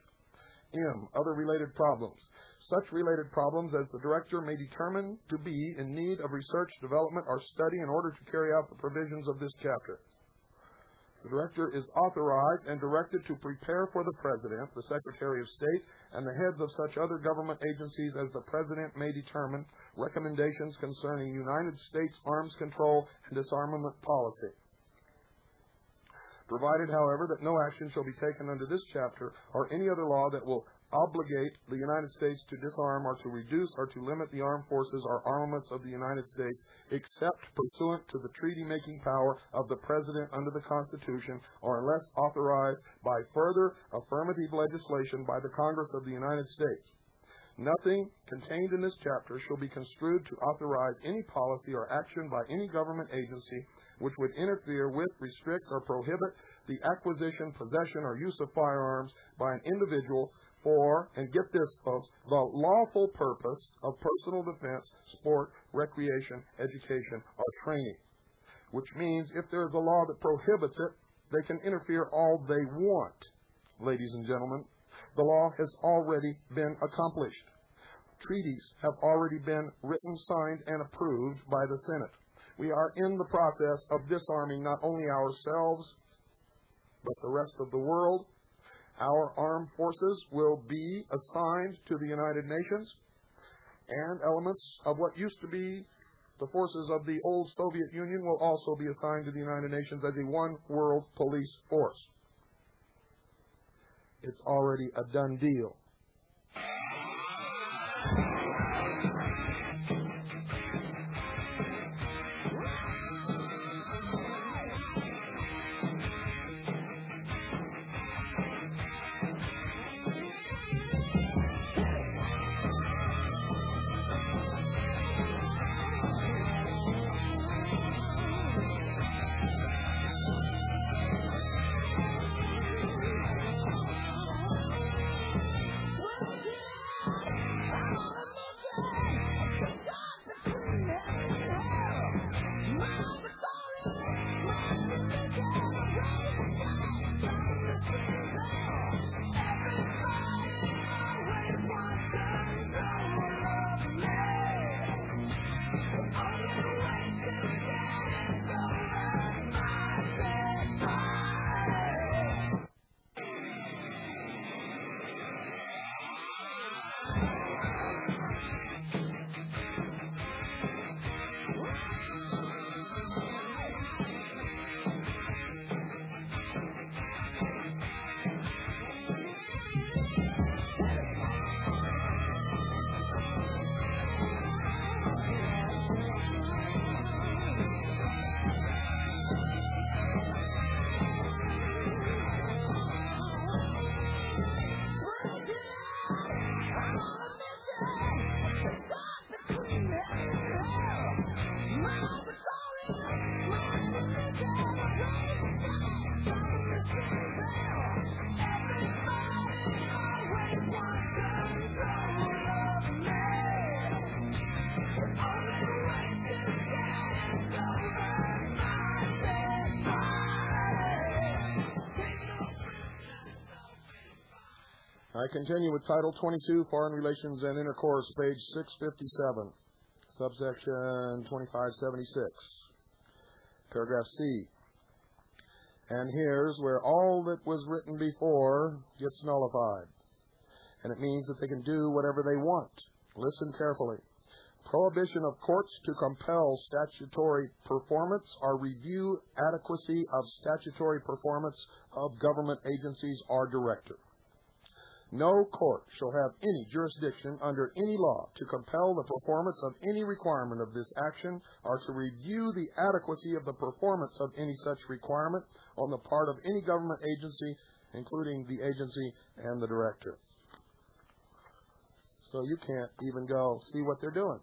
M. Other related problems. Such related problems as the Director may determine to be in need of research, development, or study in order to carry out the provisions of this chapter. The Director is authorized and directed to prepare for the President, the Secretary of State, and the heads of such other government agencies as the President may determine recommendations concerning United States arms control and disarmament policy. Provided, however, that no action shall be taken under this chapter or any other law that will obligate the United States to disarm or to reduce or to limit the armed forces or armaments of the United States, except pursuant to the treaty-making power of the President under the Constitution, or unless authorized by further affirmative legislation by the Congress of the United States. Nothing contained in this chapter shall be construed to authorize any policy or action by any government agency which would interfere with, restrict, or prohibit the acquisition, possession, or use of firearms by an individual for, and get this, folks, the lawful purpose of personal defense, sport, recreation, education, or training. Which means if there is a law that prohibits it, they can interfere all they want. Ladies and gentlemen, the law has already been accomplished. Treaties have already been written, signed, and approved by the Senate. We are in the process of disarming not only ourselves, but the rest of the world. Our armed forces will be assigned to the United Nations, and elements of what used to be the forces of the old Soviet Union will also be assigned to the United Nations as a one-world police force. It's already a done deal. I continue with Title 22, Foreign Relations and Intercourse, page 657, subsection 2576, paragraph C. And here's where all that was written before gets nullified. And it means that they can do whatever they want. Listen carefully. Prohibition of courts to compel statutory performance or review adequacy of statutory performance of government agencies or director. No court shall have any jurisdiction under any law to compel the performance of any requirement of this action or to review the adequacy of the performance of any such requirement on the part of any government agency, including the agency and the director. So you can't even go see what they're doing.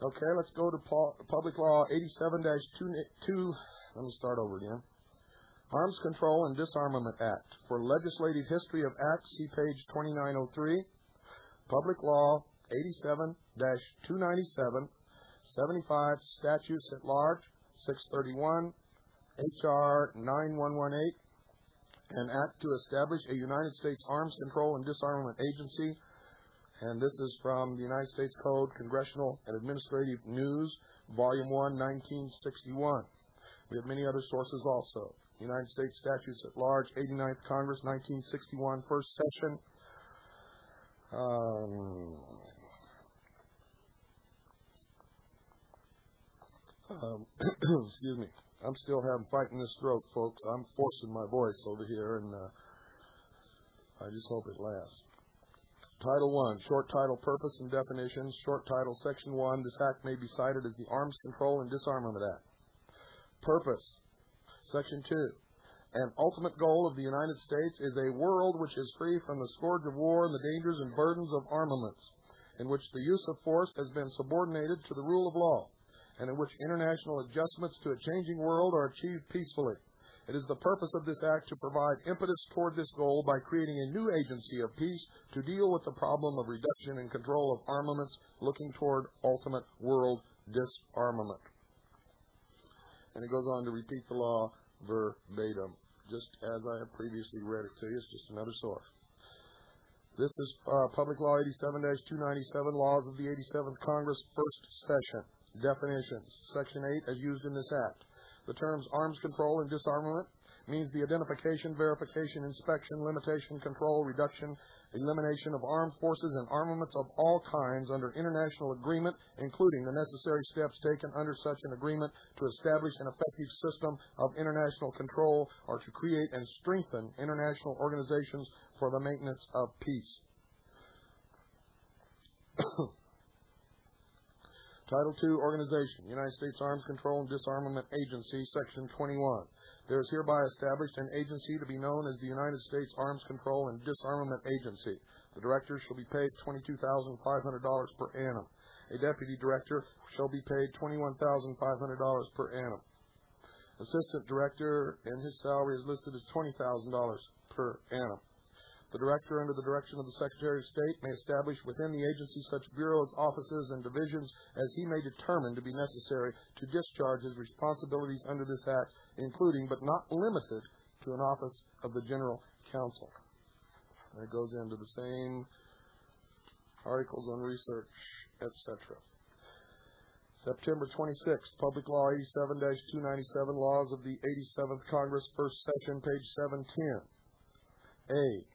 Okay, let's go to Public Law 87-2. Let me start over again. Arms Control and Disarmament Act. For legislative history of acts, see page 2903. Public Law 87-297, 75 Statutes at Large, 631, H.R. 9118, an act to establish a United States Arms Control and Disarmament Agency. And this is from the United States Code, Congressional and Administrative News, Volume 1, 1961. We have many other sources also. United States Statutes at Large, 89th Congress, 1961, first session. Excuse me. I'm still fighting this throat, folks. I'm forcing my voice over here, and I just hope it lasts. Title 1, Short Title, Purpose and Definitions. Short Title, Section 1. This act may be cited as the Arms Control and Disarmament Act. Purpose. Section 2. An ultimate goal of the United States is a world which is free from the scourge of war and the dangers and burdens of armaments, in which the use of force has been subordinated to the rule of law, and in which international adjustments to a changing world are achieved peacefully. It is the purpose of this act to provide impetus toward this goal by creating a new agency of peace to deal with the problem of reduction and control of armaments, looking toward ultimate world disarmament. And it goes on to repeat the law verbatim, just as I have previously read it to you. It's just another source. This is Public Law 87-297, Laws of the 87th Congress, First Session. Definitions. Section 8, as used in this Act. The terms arms control and disarmament means the identification, verification, inspection, limitation, control, reduction, elimination of armed forces and armaments of all kinds under international agreement, including the necessary steps taken under such an agreement to establish an effective system of international control or to create and strengthen international organizations for the maintenance of peace. Title II, Organization, United States Arms Control and Disarmament Agency, Section 21. There is hereby established an agency to be known as the United States Arms Control and Disarmament Agency. The director shall be paid $22,500 per annum. A deputy director shall be paid $21,500 per annum. Assistant director and his salary is listed as $20,000 per annum. The director, under the direction of the Secretary of State, may establish within the agency such bureaus, offices, and divisions as he may determine to be necessary to discharge his responsibilities under this Act, including but not limited to an office of the General Counsel. And it goes into the same articles on research, etc. September 26th, Public Law 87-297, Laws of the 87th Congress, First Session, page 710. A.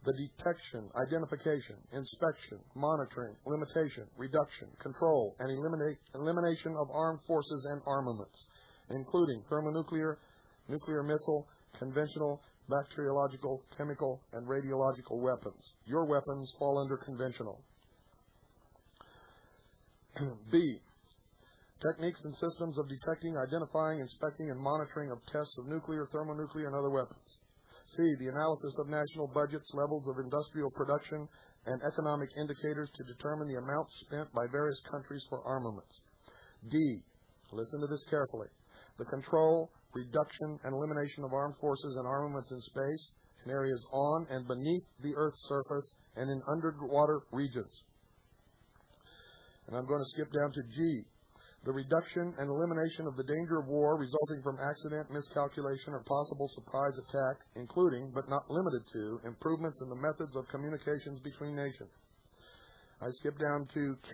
The detection, identification, inspection, monitoring, limitation, reduction, control, and elimination of armed forces and armaments, including thermonuclear, nuclear missile, conventional, bacteriological, chemical, and radiological weapons. Your weapons fall under conventional. B. Techniques and systems of detecting, identifying, inspecting, and monitoring of tests of nuclear, thermonuclear, and other weapons. C. The analysis of national budgets, levels of industrial production, and economic indicators to determine the amount spent by various countries for armaments. D. Listen to this carefully. The control, reduction, and elimination of armed forces and armaments in space, in areas on and beneath the Earth's surface, and in underwater regions. And I'm going to skip down to G. The reduction and elimination of the danger of war resulting from accident, miscalculation, or possible surprise attack, including, but not limited to, improvements in the methods of communications between nations. I skip down to K.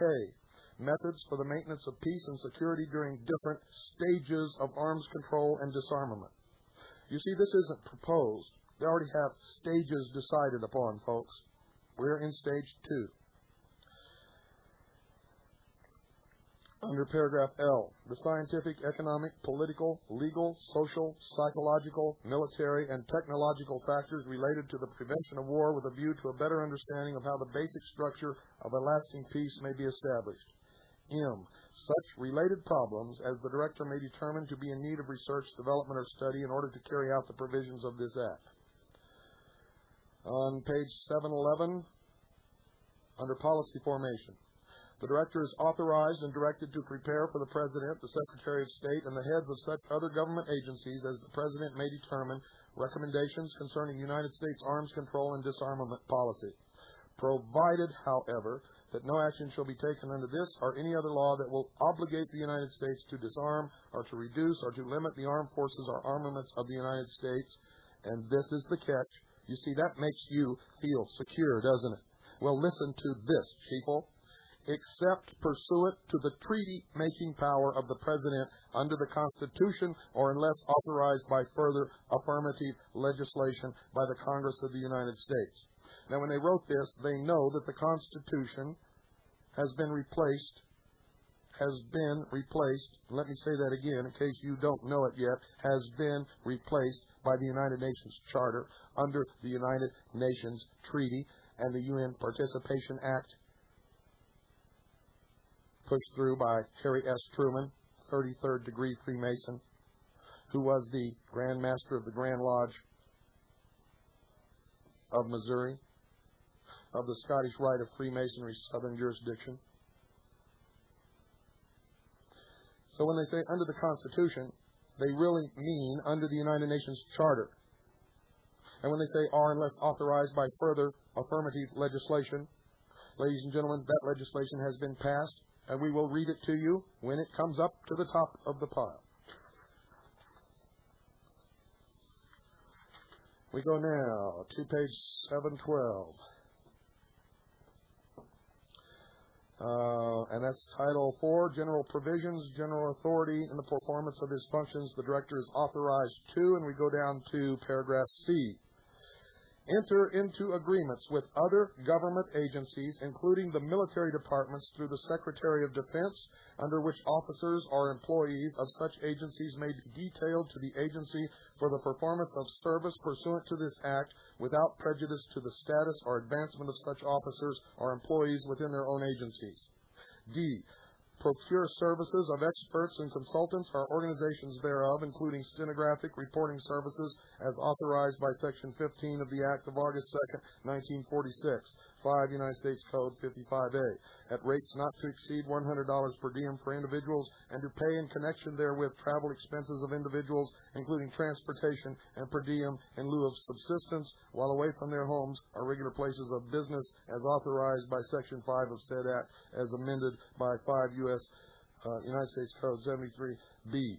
Methods for the maintenance of peace and security during different stages of arms control and disarmament. You see, this isn't proposed. They already have stages decided upon, folks. We're in stage 2. Under paragraph L, the scientific, economic, political, legal, social, psychological, military, and technological factors related to the prevention of war with a view to a better understanding of how the basic structure of a lasting peace may be established. M. Such related problems as the director may determine to be in need of research, development, or study in order to carry out the provisions of this Act. On page 711, under policy formation. The director is authorized and directed to prepare for the President, the Secretary of State, and the heads of such other government agencies as the President may determine recommendations concerning United States arms control and disarmament policy, provided, however, that no action shall be taken under this or any other law that will obligate the United States to disarm or to reduce or to limit the armed forces or armaments of the United States. And this is the catch. You see, that makes you feel secure, doesn't it? Well, listen to this, sheeple. Except pursuant to the treaty-making power of the President under the Constitution or unless authorized by further affirmative legislation by the Congress of the United States. Now, when they wrote this, they know that the Constitution has been replaced, let me say that again in case you don't know it yet, has been replaced by the United Nations Charter under the United Nations Treaty and the UN Participation Act, pushed through by Harry S. Truman, 33rd degree Freemason, who was the Grand Master of the Grand Lodge of Missouri, of the Scottish Rite of Freemasonry Southern Jurisdiction. So when they say under the Constitution, they really mean under the United Nations Charter. And when they say are unless authorized by further affirmative legislation, ladies and gentlemen, that legislation has been passed, and we will read it to you when it comes up to the top of the pile. We go now to page 712. And that's Title 4, General Provisions, General Authority in the performance of his functions. The Director is authorized to, and we go down to paragraph C. Enter into agreements with other government agencies, including the military departments through the Secretary of Defense, under which officers or employees of such agencies may be detailed to the agency for the performance of service pursuant to this act without prejudice to the status or advancement of such officers or employees within their own agencies. D. Procure services of experts and consultants or organizations thereof, including stenographic reporting services as authorized by Section 15 of the Act of August 2nd, 1946, 5 United States Code 55A, at rates not to exceed $100 per diem for individuals, and to pay in connection therewith travel expenses of individuals, including transportation and per diem in lieu of subsistence while away from their homes or regular places of business as authorized by Section 5 of said Act as amended by 5 United States Code 73B.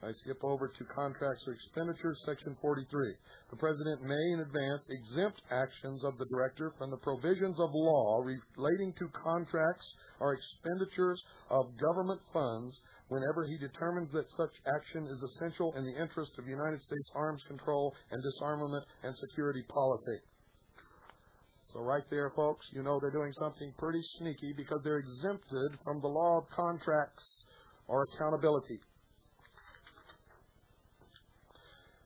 I skip over to contracts or expenditures, Section 43. The President may in advance exempt actions of the Director from the provisions of law relating to contracts or expenditures of government funds whenever he determines that such action is essential in the interest of United States arms control and disarmament and security policy. So right there, folks, you know they're doing something pretty sneaky because they're exempted from the law of contracts or accountability.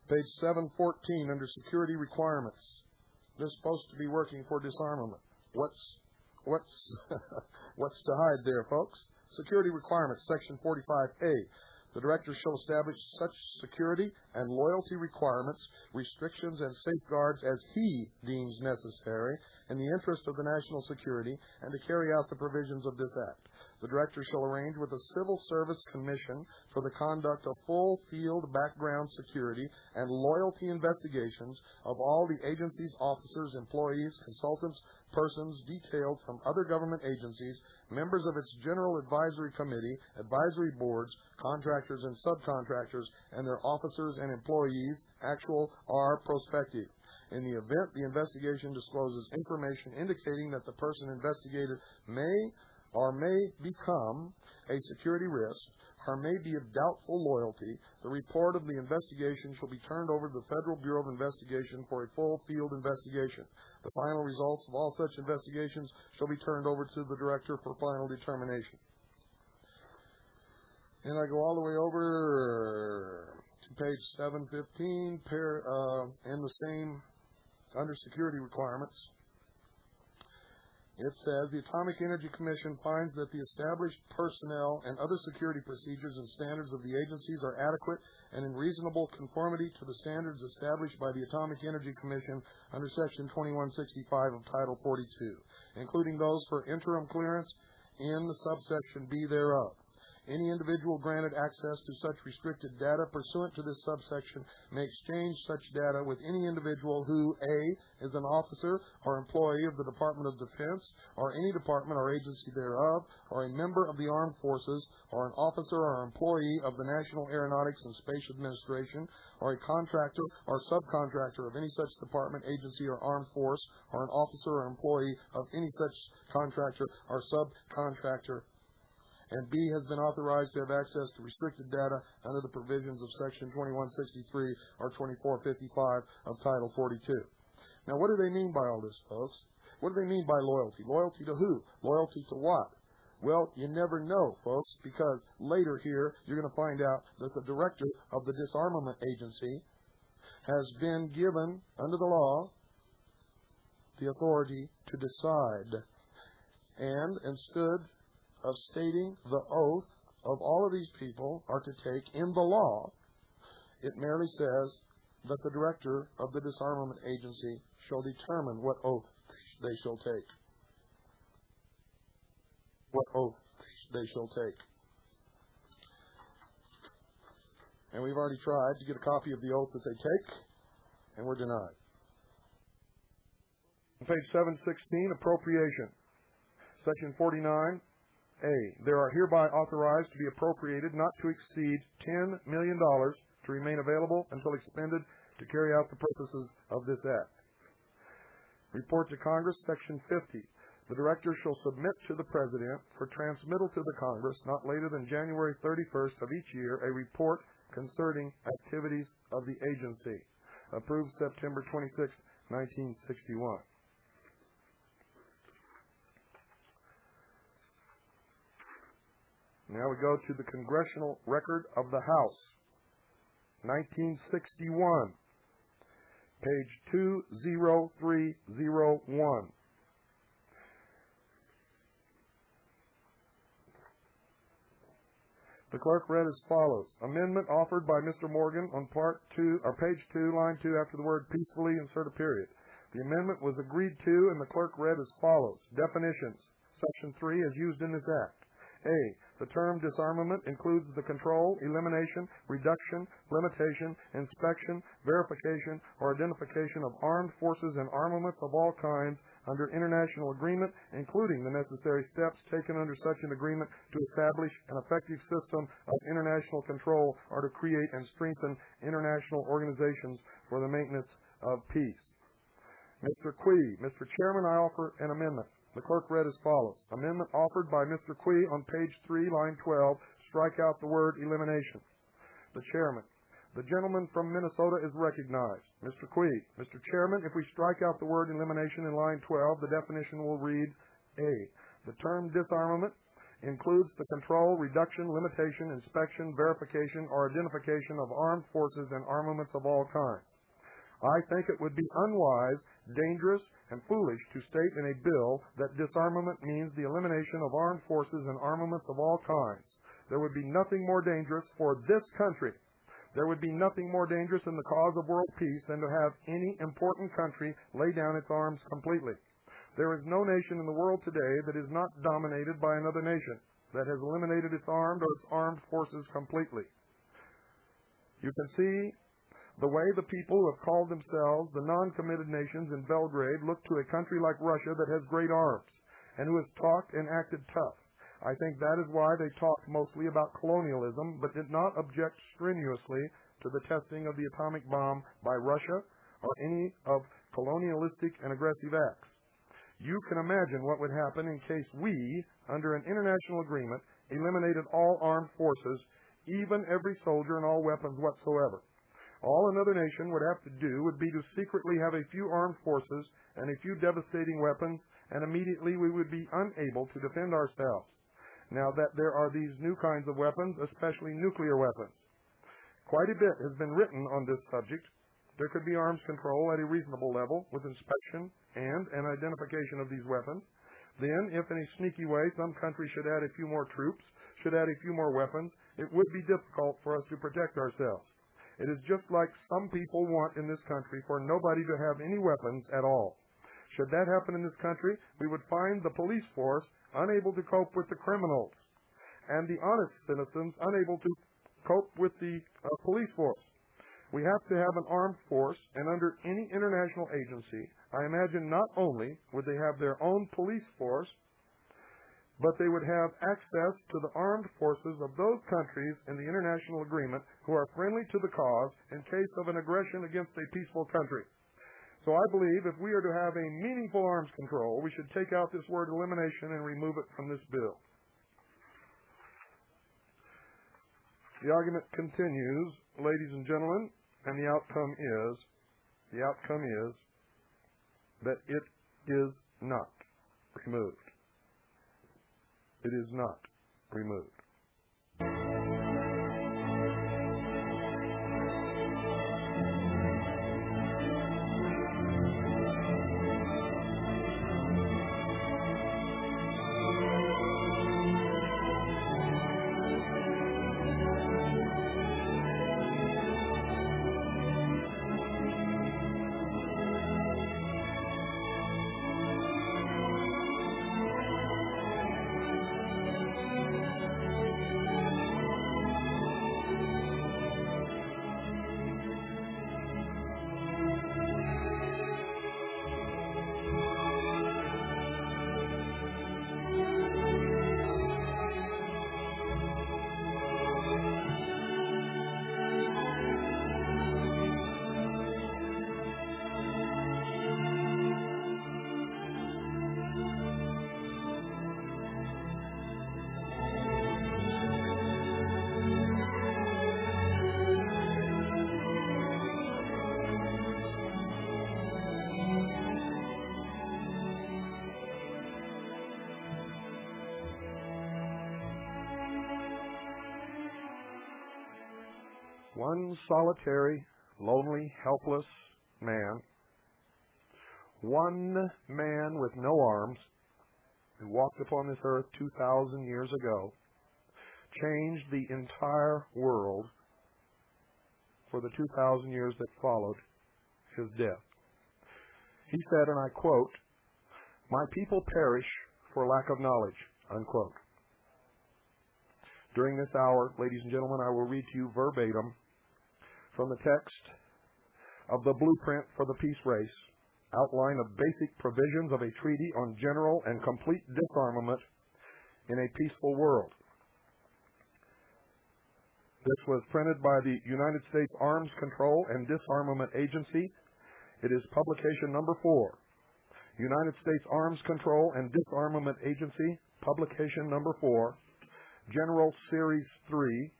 Page 714 under security requirements. They're supposed to be working for disarmament. What's to hide there, folks? Security requirements, Section 45A. The Director shall establish such security and loyalty requirements, restrictions, and safeguards as he deems necessary in the interest of the national security and to carry out the provisions of this Act. The Director shall arrange with the Civil Service Commission for the conduct of full field background security and loyalty investigations of all the agency's officers, employees, consultants, persons detailed from other government agencies, members of its General Advisory Committee, advisory boards, contractors and subcontractors, and their officers and employees, actual or prospective. In the event the investigation discloses information indicating that the person investigated may become a security risk or may be of doubtful loyalty, the report of the investigation shall be turned over to the Federal Bureau of Investigation for a full field investigation. The final results of all such investigations shall be turned over to the Director for final determination. And I go all the way over to page 715, in the same, under security requirements. It says, the Atomic Energy Commission finds that the established personnel and other security procedures and standards of the agencies are adequate and in reasonable conformity to the standards established by the Atomic Energy Commission under Section 2165 of Title 42, including those for interim clearance in the subsection B thereof. Any individual granted access to such restricted data pursuant to this subsection may exchange such data with any individual who, A, is an officer or employee of the Department of Defense or any department or agency thereof, or a member of the armed forces, or an officer or employee of the National Aeronautics and Space Administration, or a contractor or subcontractor of any such department, agency, or armed force, or an officer or employee of any such contractor or subcontractor, and B, has been authorized to have access to restricted data under the provisions of Section 2163 or 2455 of Title 42. Now, what do they mean by all this, folks? What do they mean by loyalty? Loyalty to who? Loyalty to what? Well, you never know, folks, because later here you're going to find out that the Director of the Disarmament Agency has been given, under the law, the authority to decide. And instead of stating the oath of all of these people are to take in the law, it merely says that the Director of the Disarmament Agency shall determine what oath they shall take. What oath they shall take. And we've already tried to get a copy of the oath that they take, and we're denied. Page 716, appropriation. Section 49. A. There are hereby authorized to be appropriated not to exceed $10 million to remain available until expended to carry out the purposes of this Act. Report to Congress, Section 50. The Director shall submit to the President for transmittal to the Congress not later than January 31st of each year a report concerning activities of the agency. Approved September 26, 1961. Now we go to the Congressional Record of the House, 1961, page 20301. The clerk read as follows. Amendment offered by Mr. Morgan on part 2, or page 2, line 2, after the word peacefully, insert a period. The amendment was agreed to, and the clerk read as follows. Definitions. Section 3 as used in this act. A. The term disarmament includes the control, elimination, reduction, limitation, inspection, verification, or identification of armed forces and armaments of all kinds under international agreement, including the necessary steps taken under such an agreement to establish an effective system of international control or to create and strengthen international organizations for the maintenance of peace. Mr. Quee, Mr. Chairman, I offer an amendment. The clerk read as follows. Amendment offered by Mr. Quee on page 3, line 12. Strike out the word elimination. The Chairman. The gentleman from Minnesota is recognized. Mr. Quee. Mr. Chairman, if we strike out the word elimination in line 12, the definition will read A. The term disarmament includes the control, reduction, limitation, inspection, verification, or identification of armed forces and armaments of all kinds. I think it would be unwise, dangerous, and foolish to state in a bill that disarmament means the elimination of armed forces and armaments of all kinds. There would be nothing more dangerous for this country. There would be nothing more dangerous in the cause of world peace than to have any important country lay down its arms completely. There is no nation in the world today that is not dominated by another nation, that has eliminated its armed or its armed forces completely. You can see the way the people who have called themselves the non-committed nations in Belgrade look to a country like Russia that has great arms and who has talked and acted tough. I think that is why they talked mostly about colonialism but did not object strenuously to the testing of the atomic bomb by Russia or any of colonialistic and aggressive acts. You can imagine what would happen in case we, under an international agreement, eliminated all armed forces, even every soldier and all weapons whatsoever. All another nation would have to do would be to secretly have a few armed forces and a few devastating weapons, and immediately we would be unable to defend ourselves. Now that there are these new kinds of weapons, especially nuclear weapons. Quite a bit has been written on this subject. There could be arms control at a reasonable level with inspection and an identification of these weapons. Then, if in a sneaky way some country should add a few more troops, should add a few more weapons, it would be difficult for us to protect ourselves. It is just like some people want in this country for nobody to have any weapons at all. Should that happen in this country, we would find the police force unable to cope with the criminals and the honest citizens unable to cope with the police force. We have to have an armed force, and under any international agency, I imagine not only would they have their own police force, but they would have access to the armed forces of those countries in the international agreement who are friendly to the cause in case of an aggression against a peaceful country. So I believe if we are to have a meaningful arms control, we should take out this word elimination and remove it from this bill. The argument continues, ladies and gentlemen, and the outcome is that it is not removed. It is not removed. One solitary, lonely, helpless man, one man with no arms, who walked upon this earth 2,000 years ago, changed the entire world for the 2,000 years that followed his death. He said, and I quote, "My people perish for lack of knowledge," unquote. During this hour, ladies and gentlemen, I will read to you verbatim from the text of the Blueprint for the Peace Race, outline of basic provisions of a treaty on general and complete disarmament in a peaceful world. This was printed by the United States Arms Control and Disarmament Agency. It is publication number 4. United States Arms Control and Disarmament Agency, publication number 4, General Series 3,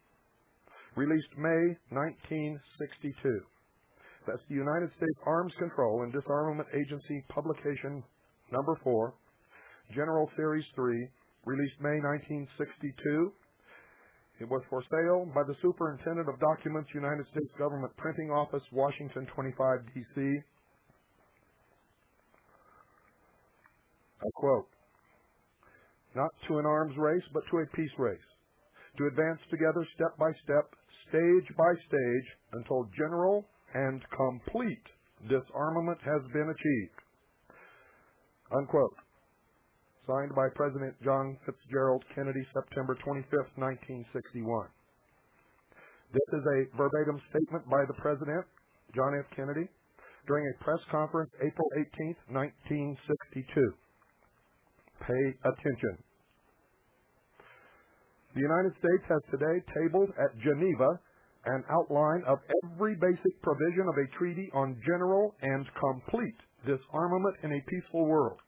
released May 1962. That's the United States Arms Control and Disarmament Agency, publication number 4, General Series 3, released May 1962. It was for sale by the Superintendent of Documents, United States Government Printing Office, Washington, 25, D.C. I quote, "Not to an arms race, but to a peace race, to advance together step by step, stage by stage, until general and complete disarmament has been achieved." Unquote. Signed by President John Fitzgerald Kennedy, September 25, 1961. This is a verbatim statement by the President, John F. Kennedy, during a press conference April 18, 1962. Pay attention. The United States has today tabled at Geneva an outline of every basic provision of a treaty on general and complete disarmament in a peaceful world.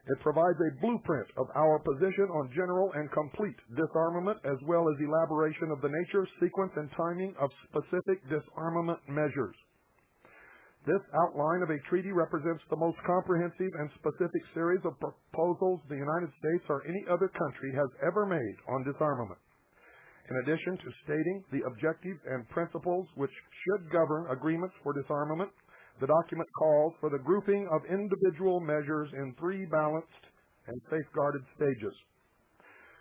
It provides a blueprint of our position on general and complete disarmament, as well as elaboration of the nature, sequence, and timing of specific disarmament measures. This outline of a treaty represents the most comprehensive and specific series of proposals the United States or any other country has ever made on disarmament. In addition to stating the objectives and principles which should govern agreements for disarmament, the document calls for the grouping of individual measures in 3 balanced and safeguarded stages.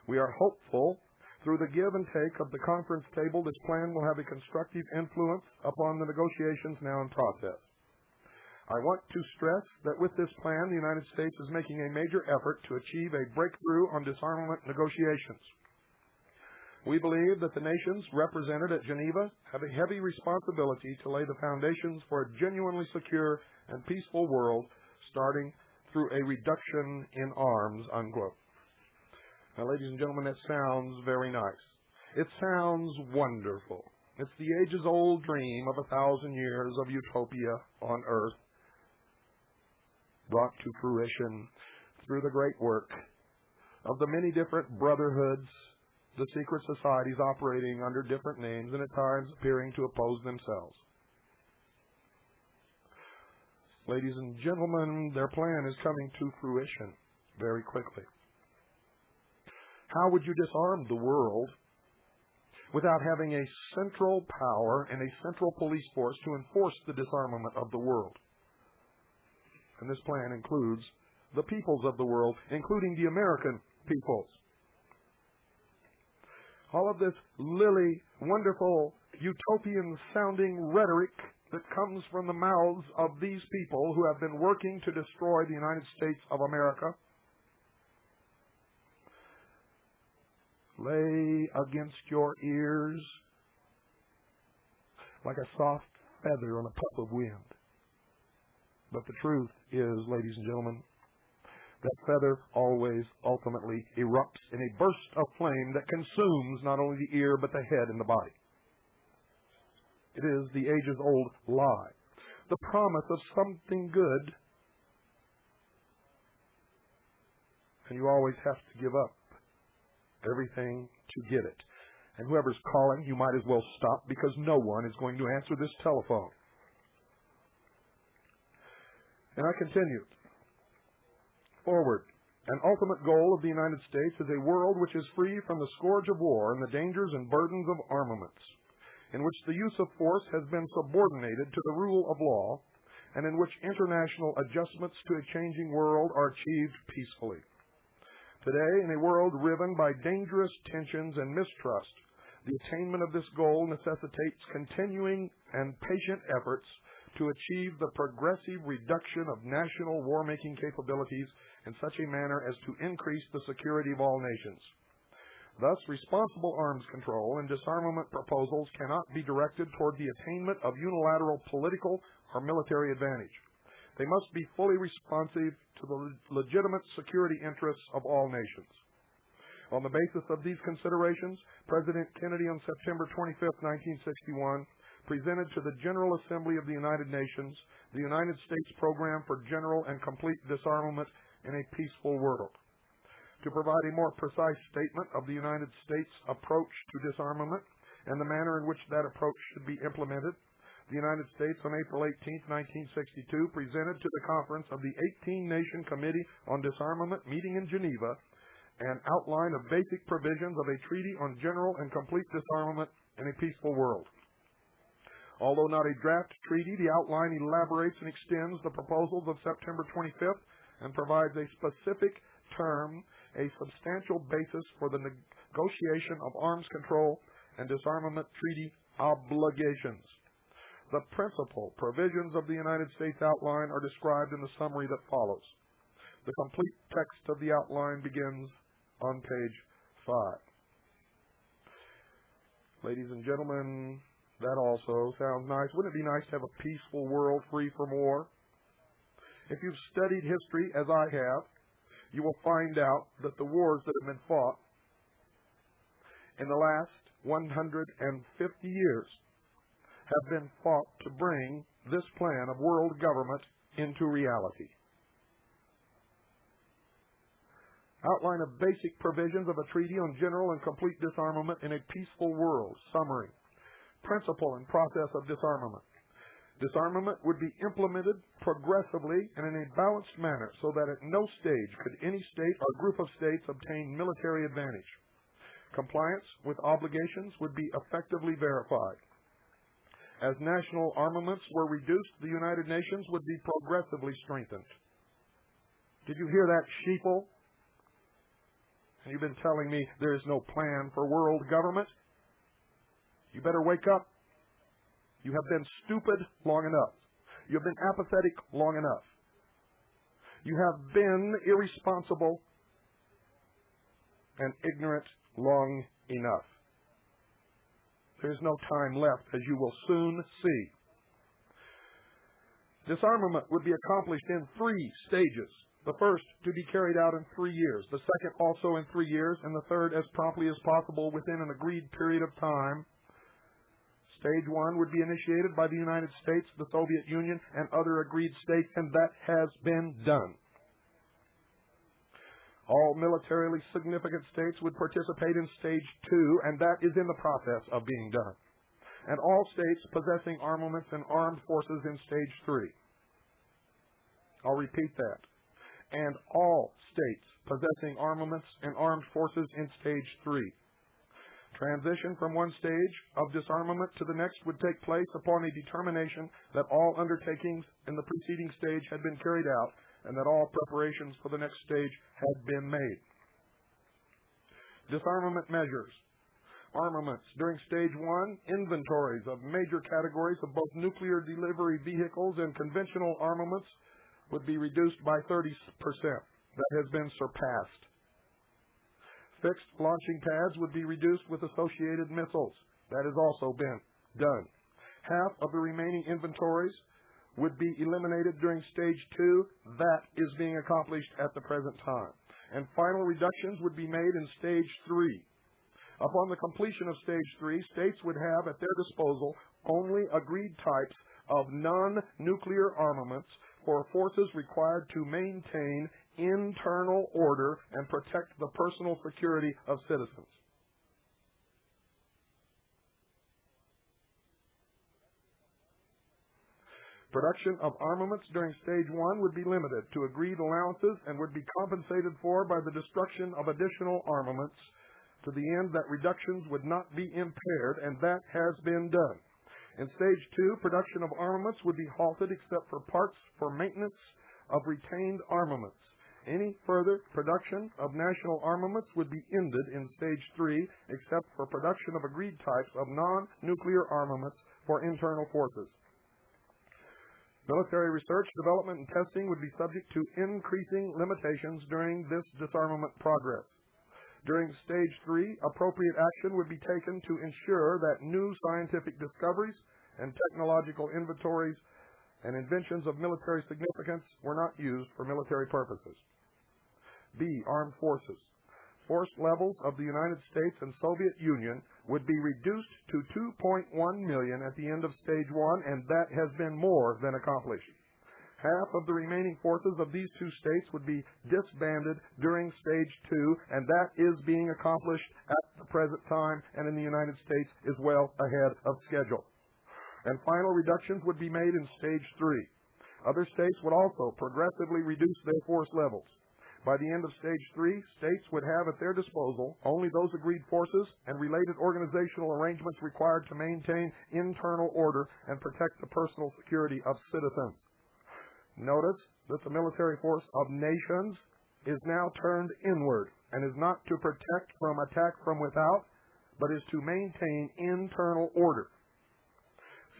We are hopeful through the give and take of the conference table, this plan will have a constructive influence upon the negotiations now in process. I want to stress that with this plan, the United States is making a major effort to achieve a breakthrough on disarmament negotiations. We believe that the nations represented at Geneva have a heavy responsibility to lay the foundations for a genuinely secure and peaceful world, starting through a reduction in arms, unquote. Now, ladies and gentlemen, that sounds very nice. It sounds wonderful. It's the ages-old dream of 1,000 years of utopia on earth, brought to fruition through the great work of the many different brotherhoods, the secret societies operating under different names and at times appearing to oppose themselves. Ladies and gentlemen, their plan is coming to fruition very quickly. How would you disarm the world without having a central power and a central police force to enforce the disarmament of the world? And this plan includes the peoples of the world, including the American peoples. All of this lily, wonderful, utopian-sounding rhetoric that comes from the mouths of these people who have been working to destroy the United States of America lay against your ears like a soft feather on a puff of wind. But the truth is, ladies and gentlemen, that feather always ultimately erupts in a burst of flame that consumes not only the ear but the head and the body. It is the ages-old lie, the promise of something good, and you always have to give up everything to get it. And whoever's calling, you might as well stop, because no one is going to answer this telephone. And I continue. Forward. An ultimate goal of the United States is a world which is free from the scourge of war and the dangers and burdens of armaments. in which the use of force has been subordinated to the rule of law, and in which international adjustments to a changing world are achieved peacefully. Today, in a world riven by dangerous tensions and mistrust, the attainment of this goal necessitates continuing and patient efforts to achieve the progressive reduction of national war-making capabilities in such a manner as to increase the security of all nations. Thus, responsible arms control and disarmament proposals cannot be directed toward the attainment of unilateral political or military advantage. They must be fully responsive to the legitimate security interests of all nations. On the basis of these considerations, President Kennedy on September 25, 1961, presented to the General Assembly of the United Nations the United States Program for General and Complete Disarmament in a Peaceful World. To provide a more precise statement of the United States approach to disarmament and the manner in which that approach should be implemented, the United States on April 18, 1962, presented to the conference of the 18-Nation Committee on Disarmament meeting in Geneva an outline of basic provisions of a treaty on general and complete disarmament in a peaceful world. Although not a draft treaty, the outline elaborates and extends the proposals of September 25th and provides a specific term, a substantial basis for the negotiation of arms control and disarmament treaty obligations. The principal provisions of the United States outline are described in the summary that follows. The complete text of the outline begins on page 5. Ladies and gentlemen, that also sounds nice. Wouldn't it be nice to have a peaceful world free from war? If you've studied history, as I have, you will find out that the wars that have been fought in the last 150 years have been fought to bring this plan of world government into reality. Outline of basic provisions of a treaty on general and complete disarmament in a peaceful world. Summary. Principle and process of disarmament. Disarmament would be implemented progressively and in a balanced manner so that at no stage could any state or group of states obtain military advantage. Compliance with obligations would be effectively verified. As national armaments were reduced, the United Nations would be progressively strengthened. Did you hear that, sheeple? And you've been telling me there is no plan for world government? You better wake up. You have been stupid long enough. You have been apathetic long enough. You have been irresponsible and ignorant long enough. There's no time left, as you will soon see. Disarmament would be accomplished in 3 stages. The first to be carried out in 3 years, the second also in 3 years, and the third as promptly as possible within an agreed period of time. Stage 1 would be initiated by the United States, the Soviet Union, and other agreed states, and that has been done. All militarily significant states would participate in Stage 2, and that is in the process of being done. And all states possessing armaments and armed forces in Stage 3. I'll repeat that. And all states possessing armaments and armed forces in Stage 3. Transition from one stage of disarmament to the next would take place upon a determination that all undertakings in the preceding stage had been carried out and that all preparations for the next stage had been made. Disarmament measures. Armaments. During Stage 1, inventories of major categories of both nuclear delivery vehicles and conventional armaments would be reduced by 30%. That has been surpassed. Fixed launching pads would be reduced with associated missiles. That has also been done. Half of the remaining inventories would be eliminated during Stage 2. That is being accomplished at the present time. And final reductions would be made in Stage 3. Upon the completion of Stage 3, states would have at their disposal only agreed types of non-nuclear armaments for forces required to maintain internal order and protect the personal security of citizens. Production of armaments during Stage 1 would be limited to agreed allowances and would be compensated for by the destruction of additional armaments to the end that reductions would not be impaired, and that has been done. In Stage 2, production of armaments would be halted except for parts for maintenance of retained armaments. Any further production of national armaments would be ended in Stage 3 except for production of agreed types of non-nuclear armaments for internal forces. Military research, development, and testing would be subject to increasing limitations during this disarmament progress. During Stage 3, appropriate action would be taken to ensure that new scientific discoveries and technological inventories and inventions of military significance were not used for military purposes. B. Armed Forces. Force levels of the United States and Soviet Union would be reduced to 2.1 million at the end of Stage 1, and that has been more than accomplished. Half of the remaining forces of these two states would be disbanded during Stage 2, and that is being accomplished at the present time and in the United States is well ahead of schedule. And final reductions would be made in Stage 3. Other states would also progressively reduce their force levels. By the end of Stage 3, states would have at their disposal only those agreed forces and related organizational arrangements required to maintain internal order and protect the personal security of citizens. Notice that the military force of nations is now turned inward and is not to protect from attack from without, but is to maintain internal order.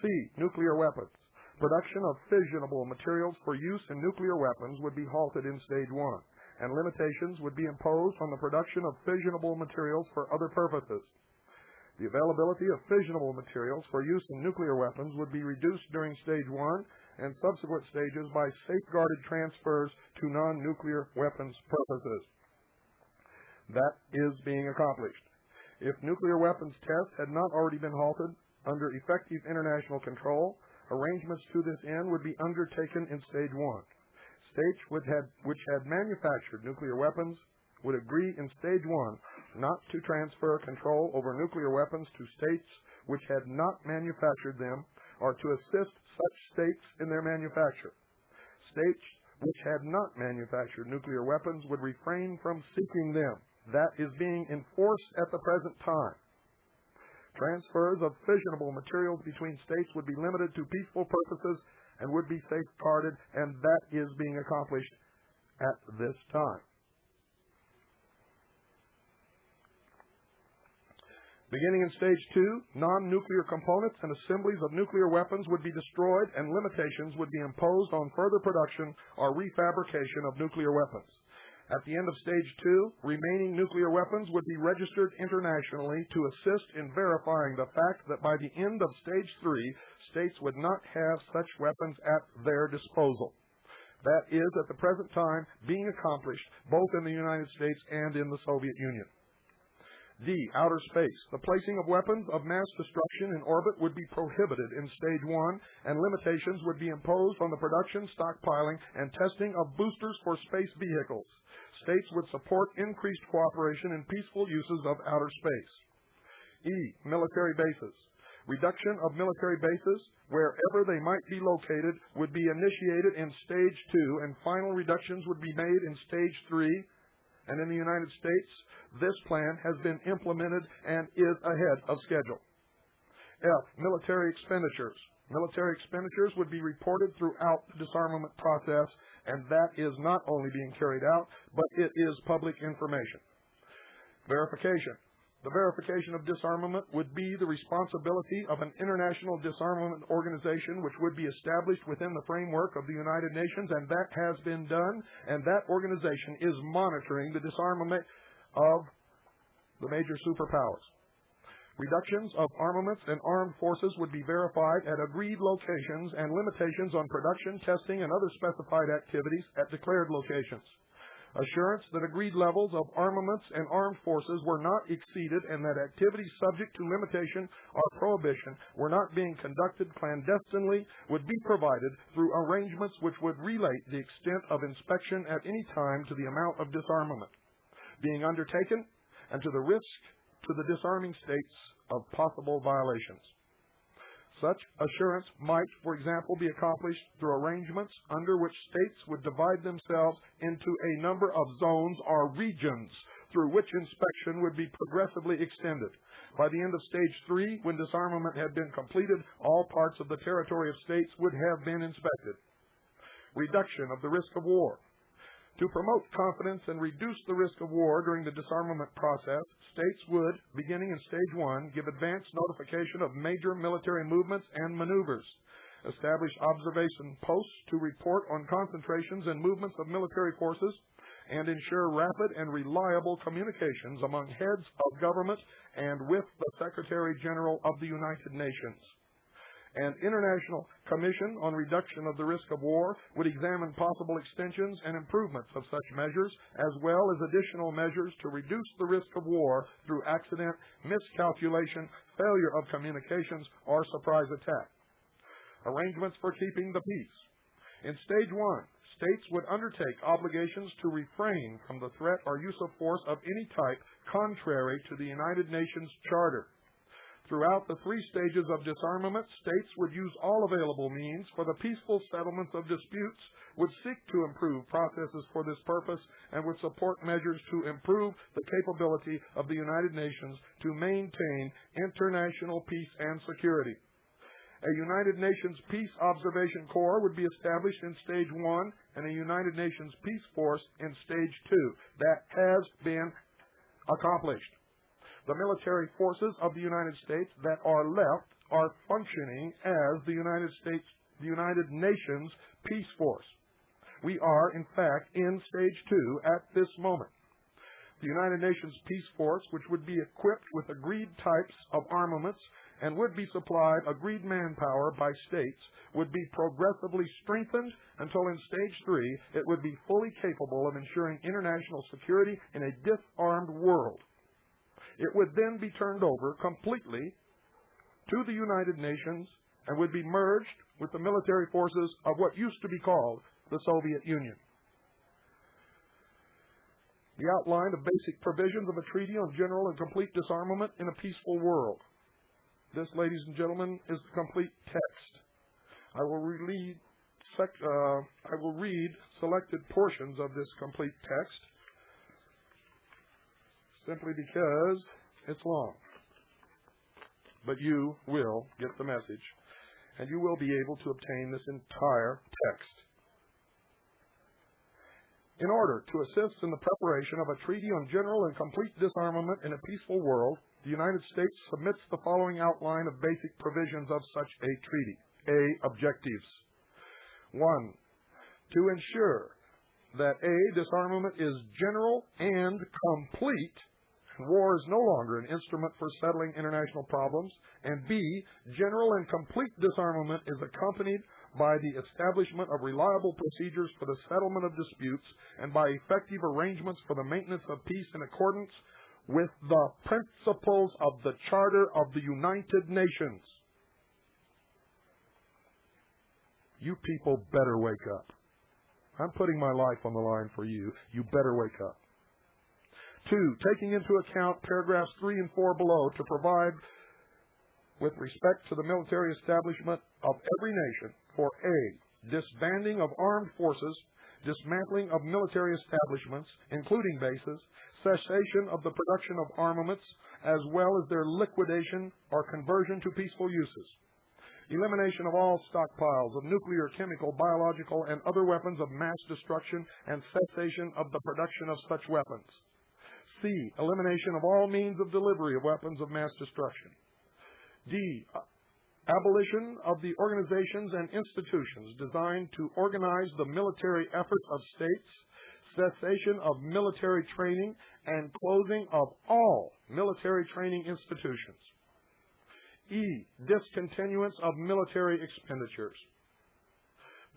C. Nuclear weapons. Production of fissionable materials for use in nuclear weapons would be halted in Stage 1, and limitations would be imposed on the production of fissionable materials for other purposes. The availability of fissionable materials for use in nuclear weapons would be reduced during Stage 1 and subsequent stages by safeguarded transfers to non-nuclear weapons purposes. That is being accomplished. If nuclear weapons tests had not already been halted under effective international control, arrangements to this end would be undertaken in Stage 1. States which had manufactured nuclear weapons would agree in Stage 1 not to transfer control over nuclear weapons to states which had not manufactured them or to assist such states in their manufacture. States which had not manufactured nuclear weapons would refrain from seeking them. That is being enforced at the present time. Transfers of fissionable materials between states would be limited to peaceful purposes and would be safeguarded, and that is being accomplished at this time. Beginning in Stage 2, non-nuclear components and assemblies of nuclear weapons would be destroyed and limitations would be imposed on further production or refabrication of nuclear weapons. At the end of Stage 2, remaining nuclear weapons would be registered internationally to assist in verifying the fact that by the end of Stage 3, states would not have such weapons at their disposal. That is, at the present time, being accomplished both in the United States and in the Soviet Union. D. Outer space. The placing of weapons of mass destruction in orbit would be prohibited in Stage 1, and limitations would be imposed on the production, stockpiling, and testing of boosters for space vehicles. States would support increased cooperation in peaceful uses of outer space. E. Military bases. Reduction of military bases, wherever they might be located, would be initiated in Stage 2, and final reductions would be made in Stage 3, and in the United States, this plan has been implemented and is ahead of schedule. F. Military expenditures. Military expenditures would be reported throughout the disarmament process, and that is not only being carried out, but it is public information. Verification. The verification of disarmament would be the responsibility of an international disarmament organization which would be established within the framework of the United Nations, and that has been done, and that organization is monitoring the disarmament of the major superpowers. Reductions of armaments and armed forces would be verified at agreed locations, and limitations on production, testing, and other specified activities at declared locations. Assurance that agreed levels of armaments and armed forces were not exceeded and that activities subject to limitation or prohibition were not being conducted clandestinely would be provided through arrangements which would relate the extent of inspection at any time to the amount of disarmament being undertaken and to the risk to the disarming states of possible violations. Such assurance might, for example, be accomplished through arrangements under which states would divide themselves into a number of zones or regions through which inspection would be progressively extended. By the end of Stage 3, when disarmament had been completed, all parts of the territory of states would have been inspected. Reduction of the risk of war. To promote confidence and reduce the risk of war during the disarmament process, states would, beginning in Stage 1, give advance notification of major military movements and maneuvers, establish observation posts to report on concentrations and movements of military forces, and ensure rapid and reliable communications among heads of government and with the Secretary General of the United Nations. An International Commission on Reduction of the Risk of War would examine possible extensions and improvements of such measures, as well as additional measures to reduce the risk of war through accident, miscalculation, failure of communications, or surprise attack. Arrangements for keeping the peace. In Stage 1, states would undertake obligations to refrain from the threat or use of force of any type contrary to the United Nations Charter. Throughout the 3 stages of disarmament, states would use all available means for the peaceful settlements of disputes, would seek to improve processes for this purpose, and would support measures to improve the capability of the United Nations to maintain international peace and security. A United Nations Peace Observation Corps would be established in Stage 1 and a United Nations Peace Force in Stage 2. That has been accomplished. The military forces of the United States that are left are functioning as the United Nations Peace Force. We are, in fact, in Stage 2 at this moment. The United Nations Peace Force, which would be equipped with agreed types of armaments and would be supplied agreed manpower by states, would be progressively strengthened until in Stage 3 it would be fully capable of ensuring international security in a disarmed world. It would then be turned over completely to the United Nations and would be merged with the military forces of what used to be called the Soviet Union. The outline of basic provisions of a treaty on general and complete disarmament in a peaceful world. This, ladies and gentlemen, is the complete text. I will read selected portions of this complete text, simply because it's long. But you will get the message, and you will be able to obtain this entire text. In order to assist in the preparation of a treaty on general and complete disarmament in a peaceful world, the United States submits the following outline of basic provisions of such a treaty. A. Objectives. 1. To ensure that A. Disarmament is general and complete, and war is no longer an instrument for settling international problems, and B. General and complete disarmament is accompanied by the establishment of reliable procedures for the settlement of disputes and by effective arrangements for the maintenance of peace in accordance with the principles of the Charter of the United Nations. You people better wake up. I'm putting my life on the line for you. You better wake up. 2, taking into account paragraphs 3 and 4 below to provide with respect to the military establishment of every nation for A. Disbanding of armed forces, dismantling of military establishments, including bases, cessation of the production of armaments, as well as their liquidation or conversion to peaceful uses. Elimination of all stockpiles of nuclear, chemical, biological, and other weapons of mass destruction and cessation of the production of such weapons. C. Elimination of all means of delivery of weapons of mass destruction. D. Abolition of the organizations and institutions designed to organize the military efforts of states, cessation of military training, and closing of all military training institutions. E. Discontinuance of military expenditures.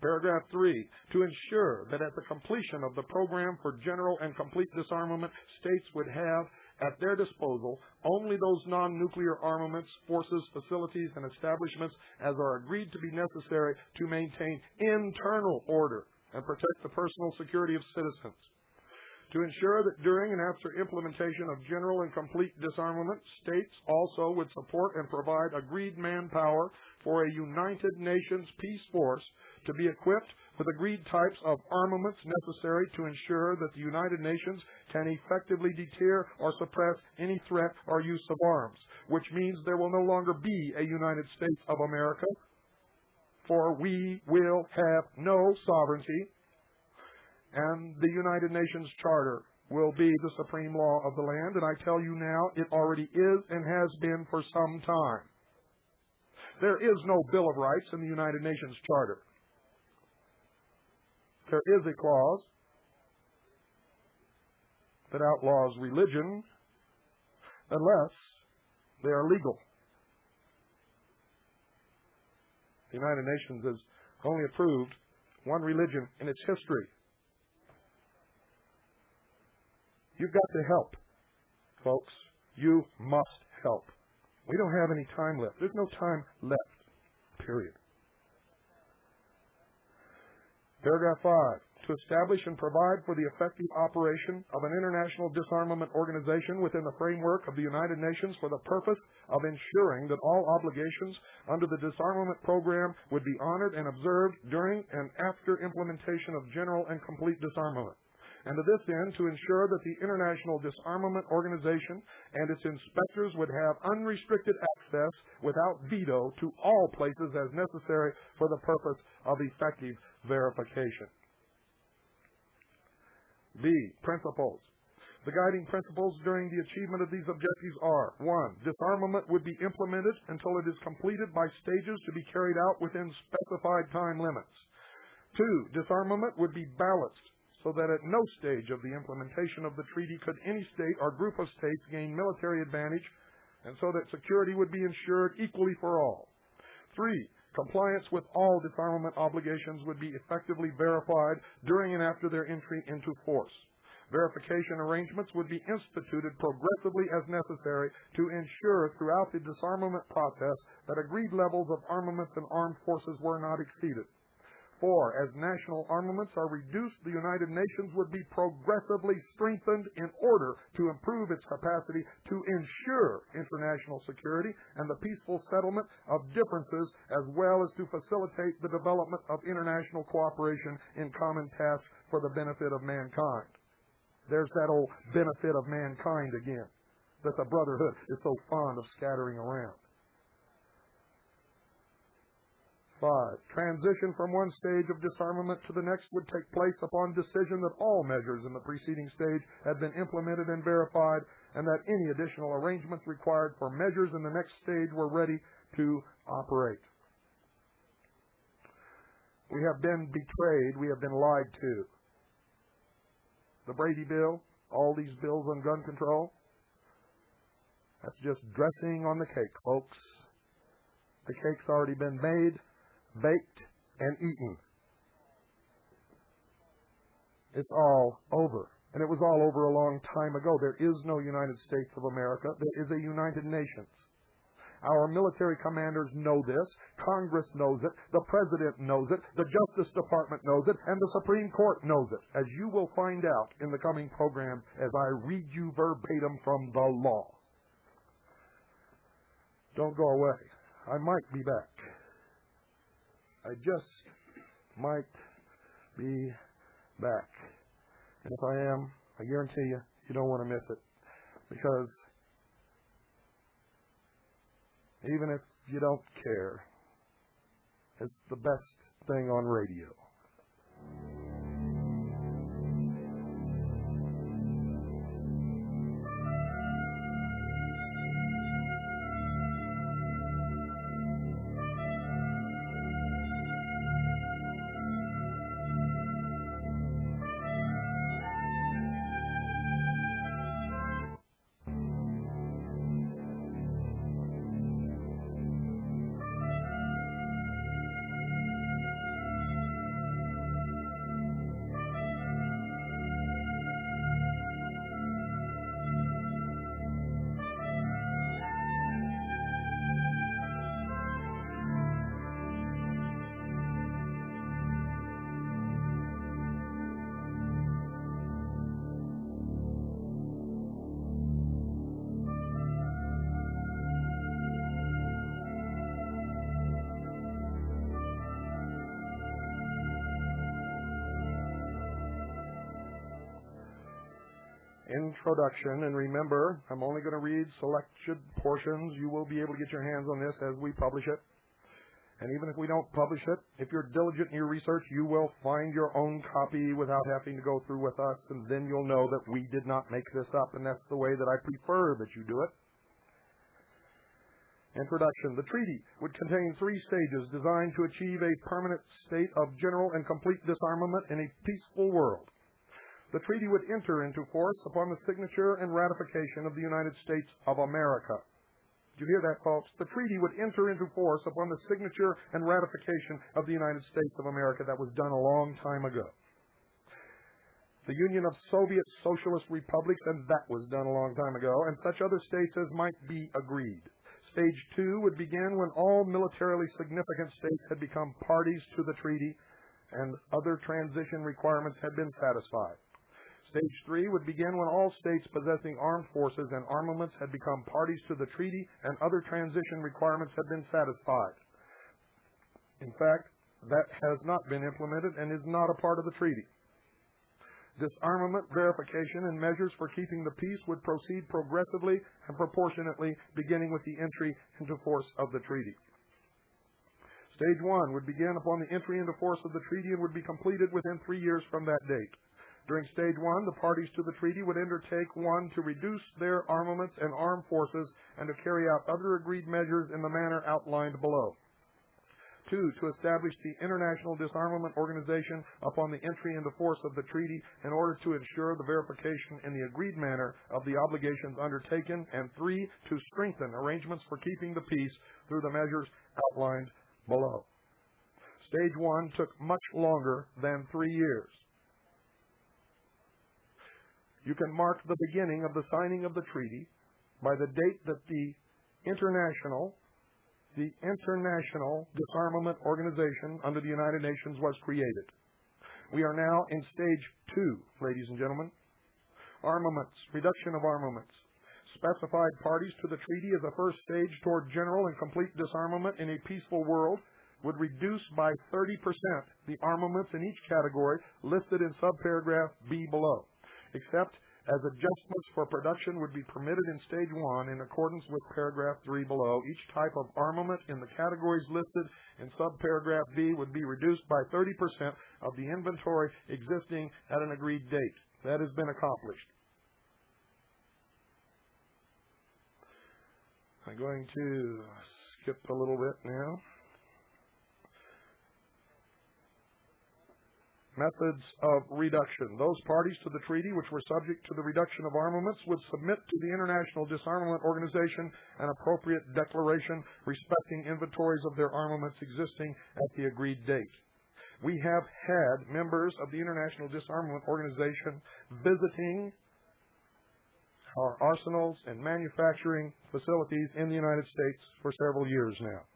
Paragraph 3. To ensure that at the completion of the program for general and complete disarmament, states would have at their disposal only those non-nuclear armaments, forces, facilities, and establishments as are agreed to be necessary to maintain internal order and protect the personal security of citizens. To ensure that during and after implementation of general and complete disarmament, states also would support and provide agreed manpower for a United Nations Peace Force to be equipped with agreed types of armaments necessary to ensure that the United Nations can effectively deter or suppress any threat or use of arms, which means there will no longer be a United States of America, for we will have no sovereignty, and the United Nations Charter will be the supreme law of the land, and I tell you now, it already is and has been for some time. There is no Bill of Rights in the United Nations Charter. There is a clause that outlaws religion unless they are legal. The United Nations has only approved one religion in its history. You've got to help, folks. You must help. We don't have any time left. There's no time left, period. Paragraph 5. To establish and provide for the effective operation of an international disarmament organization within the framework of the United Nations for the purpose of ensuring that all obligations under the disarmament program would be honored and observed during and after implementation of general and complete disarmament. And to this end, to ensure that the International Disarmament Organization and its inspectors would have unrestricted access without veto to all places as necessary for the purpose of effective verification. B. Principles. The guiding principles during the achievement of these objectives are: 1. Disarmament would be implemented until it is completed by stages to be carried out within specified time limits. 2. Disarmament would be balanced so that at no stage of the implementation of the treaty could any state or group of states gain military advantage, and so that security would be ensured equally for all. 3. Compliance with all disarmament obligations would be effectively verified during and after their entry into force. Verification arrangements would be instituted progressively as necessary to ensure throughout the disarmament process that agreed levels of armaments and armed forces were not exceeded. 4. As national armaments are reduced, the United Nations would be progressively strengthened in order to improve its capacity to ensure international security and the peaceful settlement of differences, as well as to facilitate the development of international cooperation in common tasks for the benefit of mankind. There's that old benefit of mankind again that the Brotherhood is so fond of scattering around. 5. Transition from one stage of disarmament to the next would take place upon decision that all measures in the preceding stage had been implemented and verified, and that any additional arrangements required for measures in the next stage were ready to operate. We have been betrayed. We have been lied to. The Brady Bill, all these bills on gun control, that's just dressing on the cake, folks. The cake's already been made, baked, and eaten. It's all over. And it was all over a long time ago. There is no United States of America. There is a United Nations. Our military commanders know this. Congress knows it. The President knows it. The Justice Department knows it. And the Supreme Court knows it, as you will find out in the coming programs as I read you verbatim from the law. Don't go away. I might be back. I just might be back. And if I am, I guarantee you, you don't want to miss it. Because even if you don't care, it's the best thing on radio. Introduction, and remember, I'm only going to read selected portions. You will be able to get your hands on this as we publish it. And even if we don't publish it, if you're diligent in your research, you will find your own copy without having to go through with us, and then you'll know that we did not make this up, and that's the way that I prefer that you do it. Introduction. The treaty would contain 3 stages designed to achieve a permanent state of general and complete disarmament in a peaceful world. The treaty would enter into force upon the signature and ratification of the United States of America. Did you hear that, folks? The treaty would enter into force upon the signature and ratification of the United States of America. That was done a long time ago. The Union of Soviet Socialist Republics, and that was done a long time ago, and such other states as might be agreed. Stage 2 would begin when all militarily significant states had become parties to the treaty and other transition requirements had been satisfied. Stage 3 would begin when all states possessing armed forces and armaments had become parties to the treaty and other transition requirements had been satisfied. In fact, that has not been implemented and is not a part of the treaty. Disarmament, verification, and measures for keeping the peace would proceed progressively and proportionately, beginning with the entry into force of the treaty. Stage 1 would begin upon the entry into force of the treaty and would be completed within 3 years from that date. During Stage 1, the parties to the treaty would undertake, 1, to reduce their armaments and armed forces and to carry out other agreed measures in the manner outlined below. 2, to establish the International Disarmament Organization upon the entry into force of the treaty in order to ensure the verification in the agreed manner of the obligations undertaken. And 3, to strengthen arrangements for keeping the peace through the measures outlined below. Stage 1 took much longer than 3 years. You can mark the beginning of the signing of the treaty by the date that the International Disarmament Organization under the United Nations was created. We are now in Stage 2, ladies and gentlemen. Armaments, reduction of armaments. Specified parties to the treaty as a first stage toward general and complete disarmament in a peaceful world would reduce by 30% the armaments in each category listed in subparagraph B below, except as adjustments for production would be permitted in Stage 1 in accordance with paragraph 3 below. Each type of armament in the categories listed in subparagraph B would be reduced by 30% of the inventory existing at an agreed date. That has been accomplished. I'm going to skip a little bit now. Methods of reduction. Those parties to the treaty which were subject to the reduction of armaments would submit to the International Disarmament Organization an appropriate declaration respecting inventories of their armaments existing at the agreed date. We have had members of the International Disarmament Organization visiting our arsenals and manufacturing facilities in the United States for several years now.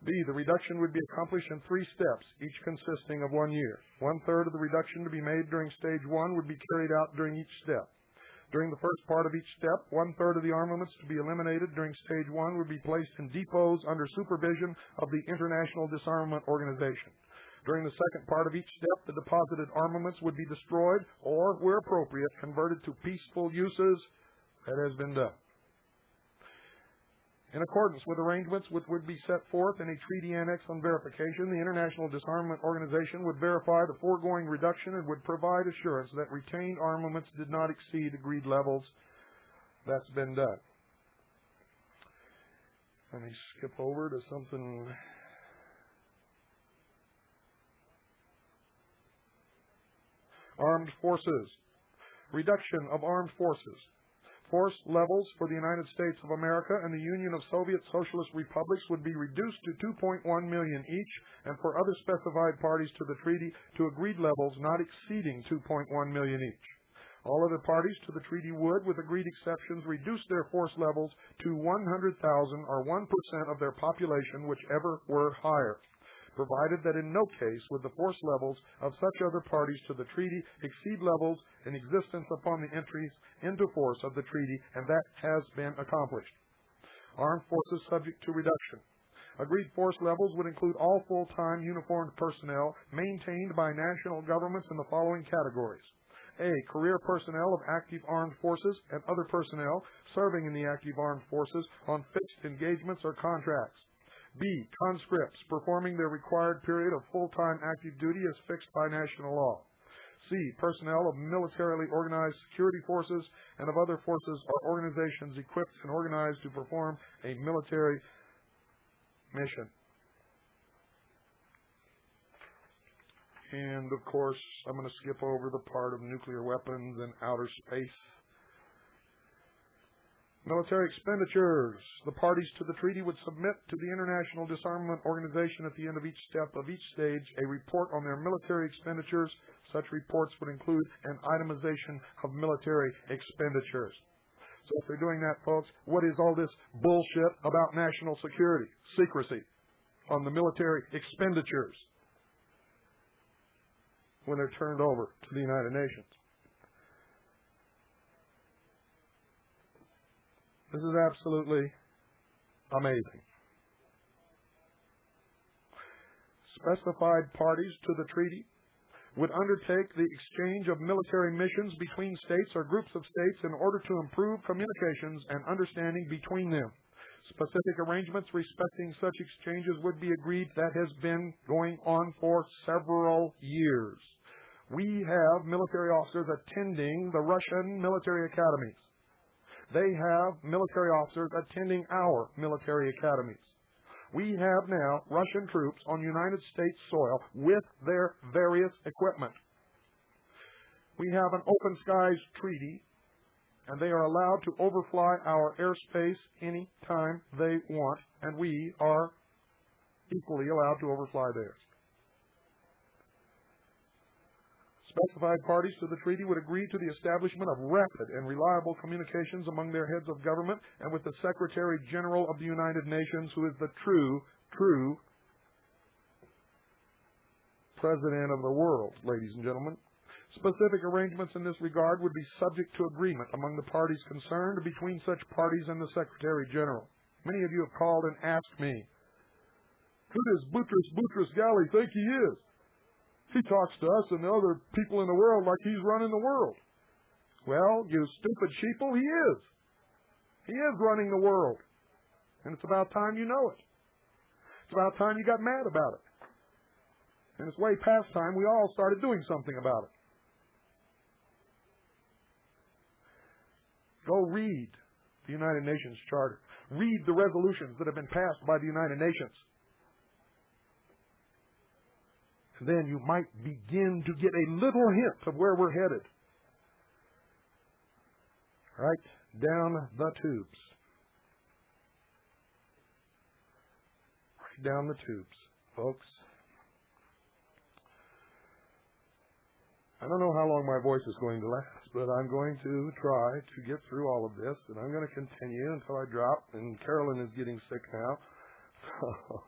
B, the reduction would be accomplished in 3 steps, each consisting of 1 year. 1/3 of the reduction to be made during Stage 1 would be carried out during each step. During the first part of each step, 1/3 of the armaments to be eliminated during Stage 1 would be placed in depots under supervision of the International Disarmament Organization. During the second part of each step, the deposited armaments would be destroyed or, where appropriate, converted to peaceful uses. That has been done. In accordance with arrangements which would be set forth in a treaty annex on verification, the International Disarmament Organization would verify the foregoing reduction and would provide assurance that retained armaments did not exceed agreed levels. That's been done. Let me skip over to something. Armed forces. Reduction of armed forces. Force levels for the United States of America and the Union of Soviet Socialist Republics would be reduced to 2.1 million each, and for other specified parties to the treaty to agreed levels not exceeding 2.1 million each. All other parties to the treaty would, with agreed exceptions, reduce their force levels to 100,000 or 1% of their population, whichever were higher, provided that in no case would the force levels of such other parties to the treaty exceed levels in existence upon the entries into force of the treaty, and that has been accomplished. Armed forces subject to reduction. Agreed force levels would include all full-time uniformed personnel maintained by national governments in the following categories: A. Career personnel of active armed forces and other personnel serving in the active armed forces on fixed engagements or contracts. B. Conscripts performing their required period of full-time active duty as fixed by national law. C. Personnel of militarily organized security forces and of other forces or organizations equipped and organized to perform a military mission. And, of course, I'm going to skip over the part of nuclear weapons and outer space. Military expenditures. The parties to the treaty would submit to the International Disarmament Organization at the end of each step of each stage a report on their military expenditures. Such reports would include an itemization of military expenditures. So if they're doing that, folks, what is all this bullshit about national security, secrecy on the military expenditures when they're turned over to the United Nations? This is absolutely amazing. Specified parties to the treaty would undertake the exchange of military missions between states or groups of states in order to improve communications and understanding between them. Specific arrangements respecting such exchanges would be agreed. That has been going on for several years. We have military officers attending the Russian military academies. They have military officers attending our military academies. We have now Russian troops on United States soil with their various equipment. We have an open skies treaty, and they are allowed to overfly our airspace any time they want, and we are equally allowed to overfly theirs. Specified parties to the treaty would agree to the establishment of rapid and reliable communications among their heads of government and with the Secretary General of the United Nations, who is the true President of the world, ladies and gentlemen. Specific arrangements in this regard would be subject to agreement among the parties concerned between such parties and the Secretary General. Many of you have called and asked me, who does Boutros Ghali think he is? He talks to us and the other people in the world like he's running the world. Well, you stupid sheeple, he is. He is running the world. And it's about time you know it. It's about time you got mad about it. And it's way past time we all started doing something about it. Go read the United Nations Charter. Read the resolutions that have been passed by the United Nations. And then you might begin to get a little hint of where we're headed. Right down the tubes. Right down the tubes, folks. I don't know how long my voice is going to last, but I'm going to try to get through all of this, and I'm going to continue until I drop, and Carolyn is getting sick now, so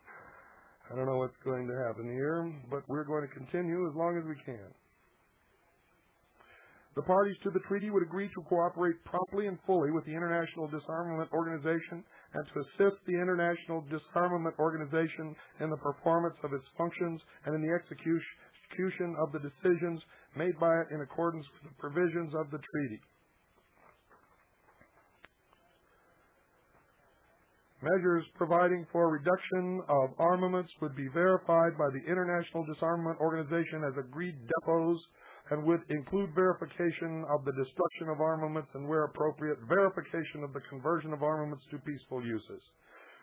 I don't know what's going to happen here, but we're going to continue as long as we can. The parties to the treaty would agree to cooperate promptly and fully with the International Disarmament Organization and to assist the International Disarmament Organization in the performance of its functions and in the execution of the decisions made by it in accordance with the provisions of the treaty. Measures providing for reduction of armaments would be verified by the International Disarmament Organization as agreed depots and would include verification of the destruction of armaments and, where appropriate, verification of the conversion of armaments to peaceful uses.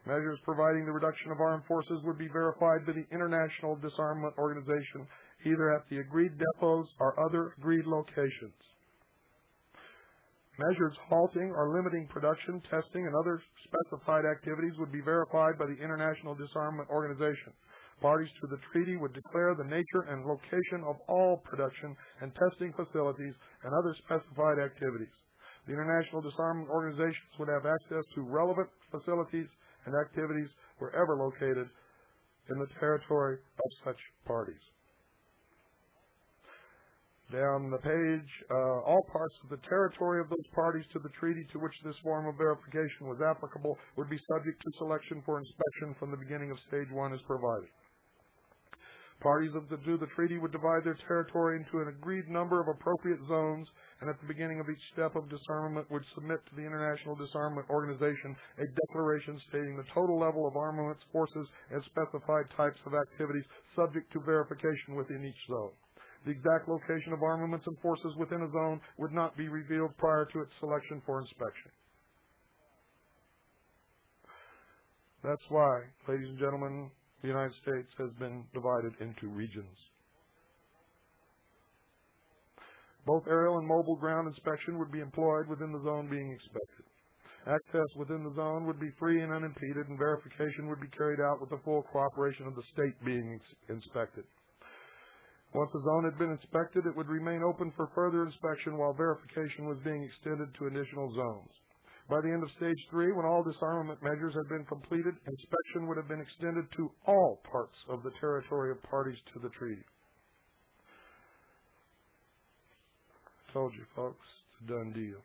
Measures providing the reduction of armed forces would be verified by the International Disarmament Organization either at the agreed depots or other agreed locations. Measures halting or limiting production, testing, and other specified activities would be verified by the International Disarmament Organization. Parties to the treaty would declare the nature and location of all production and testing facilities and other specified activities. The International Disarmament Organizations would have access to relevant facilities and activities wherever located in the territory of such parties. Down the page, all parts of the territory of those parties to the treaty to which this form of verification was applicable would be subject to selection for inspection from the beginning of Stage 1 as provided. Parties to the treaty would divide their territory into an agreed number of appropriate zones, and at the beginning of each step of disarmament would submit to the International Disarmament Organization a declaration stating the total level of armaments, forces, and specified types of activities subject to verification within each zone. The exact location of armaments and forces within a zone would not be revealed prior to its selection for inspection. That's why, ladies and gentlemen, the United States has been divided into regions. Both aerial and mobile ground inspection would be employed within the zone being inspected. Access within the zone would be free and unimpeded, and verification would be carried out with the full cooperation of the state being inspected. Once the zone had been inspected, it would remain open for further inspection while verification was being extended to additional zones. By the end of Stage 3, when all disarmament measures had been completed, inspection would have been extended to all parts of the territory of parties to the treaty. I told you, folks, it's a done deal.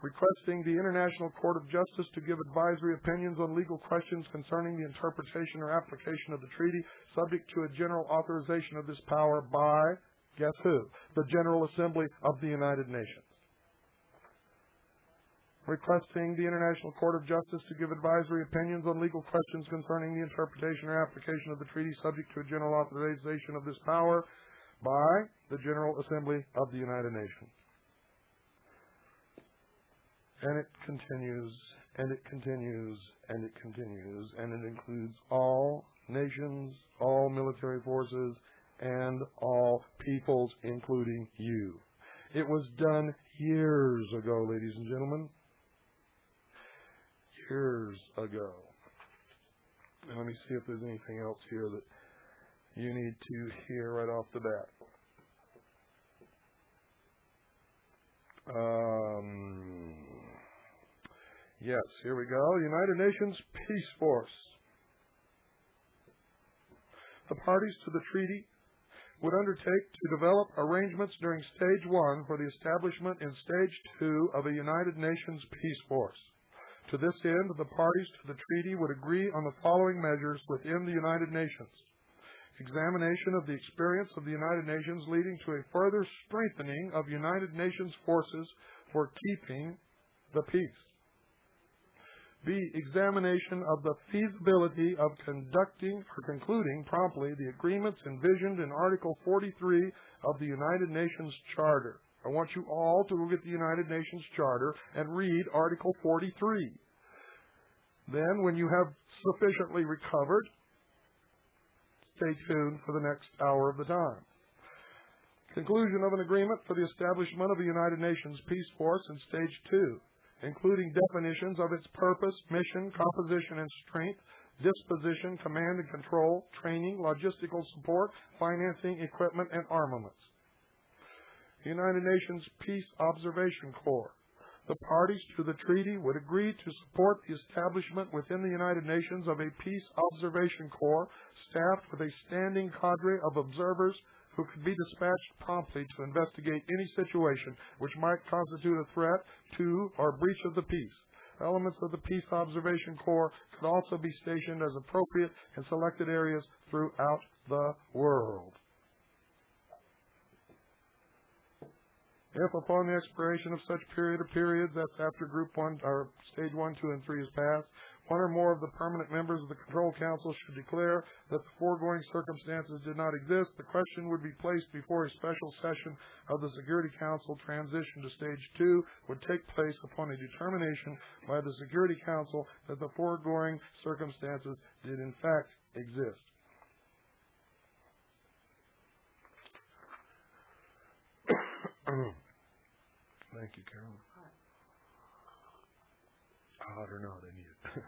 Requesting the International Court of Justice to give advisory opinions on legal questions concerning the interpretation or application of the treaty, subject to a general authorization of this power by, guess who? The General Assembly of the United Nations. Requesting the International Court of Justice to give advisory opinions on legal questions concerning the interpretation or application of the treaty, subject to a general authorization of this power by the General Assembly of the United Nations. And it continues, and it continues, and it continues, and it includes all nations, all military forces, and all peoples, including you. It was done years ago, ladies and gentlemen. Years ago. And let me see if there's anything else here that you need to hear right off the bat. Yes, here we go. United Nations Peace Force. The parties to the treaty would undertake to develop arrangements during Stage 1 for the establishment in Stage 2 of a United Nations Peace Force. To this end, the parties to the treaty would agree on the following measures within the United Nations. Examination of the experience of the United Nations leading to a further strengthening of United Nations forces for keeping the peace. B. Examination of the feasibility of conducting or concluding promptly the agreements envisioned in Article 43 of the United Nations Charter. I want you all to look at the United Nations Charter and read Article 43. Then, when you have sufficiently recovered, stay tuned for the next hour of the time. Conclusion of an agreement for the establishment of a United Nations Peace Force in Stage 2. Including definitions of its purpose, mission, composition and strength, disposition, command and control, training, logistical support, financing, equipment, and armaments. United Nations Peace Observation Corps. The parties to the treaty would agree to support the establishment within the United Nations of a Peace Observation Corps staffed with a standing cadre of observers who could be dispatched promptly to investigate any situation which might constitute a threat to or breach of the peace. Elements of the Peace Observation Corps could also be stationed as appropriate in selected areas throughout the world. If upon the expiration of such period or periods, that's after Group 1 or Stage 1, 2, and 3 is passed, one or more of the permanent members of the Control Council should declare that the foregoing circumstances did not exist, the question would be placed before a special session of the Security Council. Transition to Stage 2 would take place upon a determination by the Security Council that the foregoing circumstances did in fact exist. Thank you, Carolyn. Hot or not, I need it.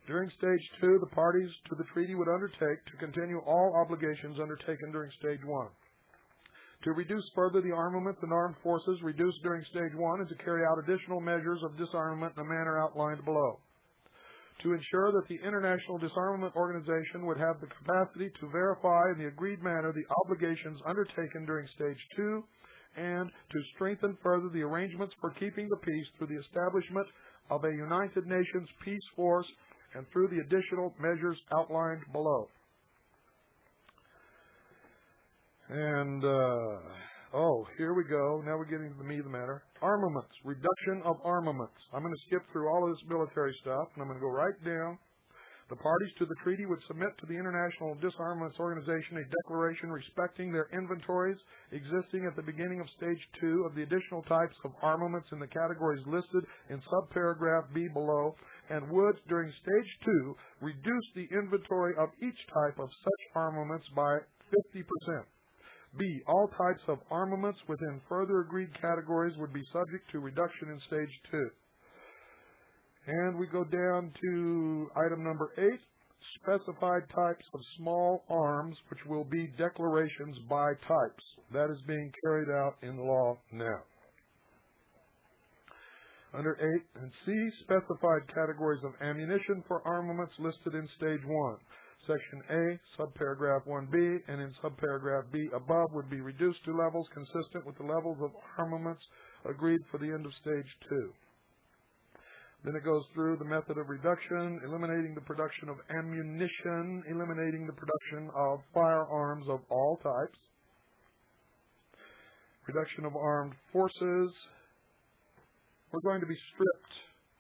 During Stage 2, the parties to the treaty would undertake to continue all obligations undertaken during Stage 1. To reduce further the armaments and armed forces reduced during Stage 1 and to carry out additional measures of disarmament in the manner outlined below. To ensure that the International Disarmament Organization would have the capacity to verify in the agreed manner the obligations undertaken during Stage 2, and to strengthen further the arrangements for keeping the peace through the establishment of a United Nations peace force and through the additional measures outlined below. And, here we go. Now we're getting to the meat of the matter. Armaments, reduction of armaments. I'm going to skip through all of this military stuff, and I'm going to go right down. The parties to the treaty would submit to the International Disarmament Organization a declaration respecting their inventories existing at the beginning of Stage 2 of the additional types of armaments in the categories listed in subparagraph B below, and would, during Stage 2, reduce the inventory of each type of such armaments by 50%. B. All types of armaments within further agreed categories would be subject to reduction in Stage 2. And we go down to item number 8, specified types of small arms, which will be declarations by types. That is being carried out in law now. Under 8 and C, specified categories of ammunition for armaments listed in Stage 1. Section A, subparagraph 1B, and in subparagraph B above would be reduced to levels consistent with the levels of armaments agreed for the end of Stage 2. Then it goes through the method of reduction, eliminating the production of ammunition, eliminating the production of firearms of all types, reduction of armed forces. We're going to be stripped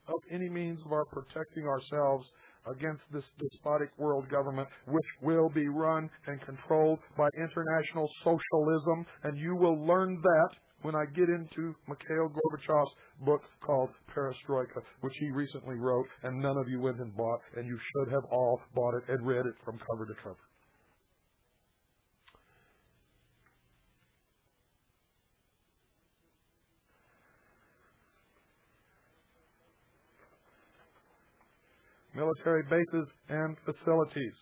of any means of our protecting ourselves against this despotic world government, which will be run and controlled by international socialism, and you will learn that when I get into Mikhail Gorbachev's book called Perestroika, which he recently wrote, and none of you went and bought, and you should have all bought it and read it from cover to cover. Military bases and facilities.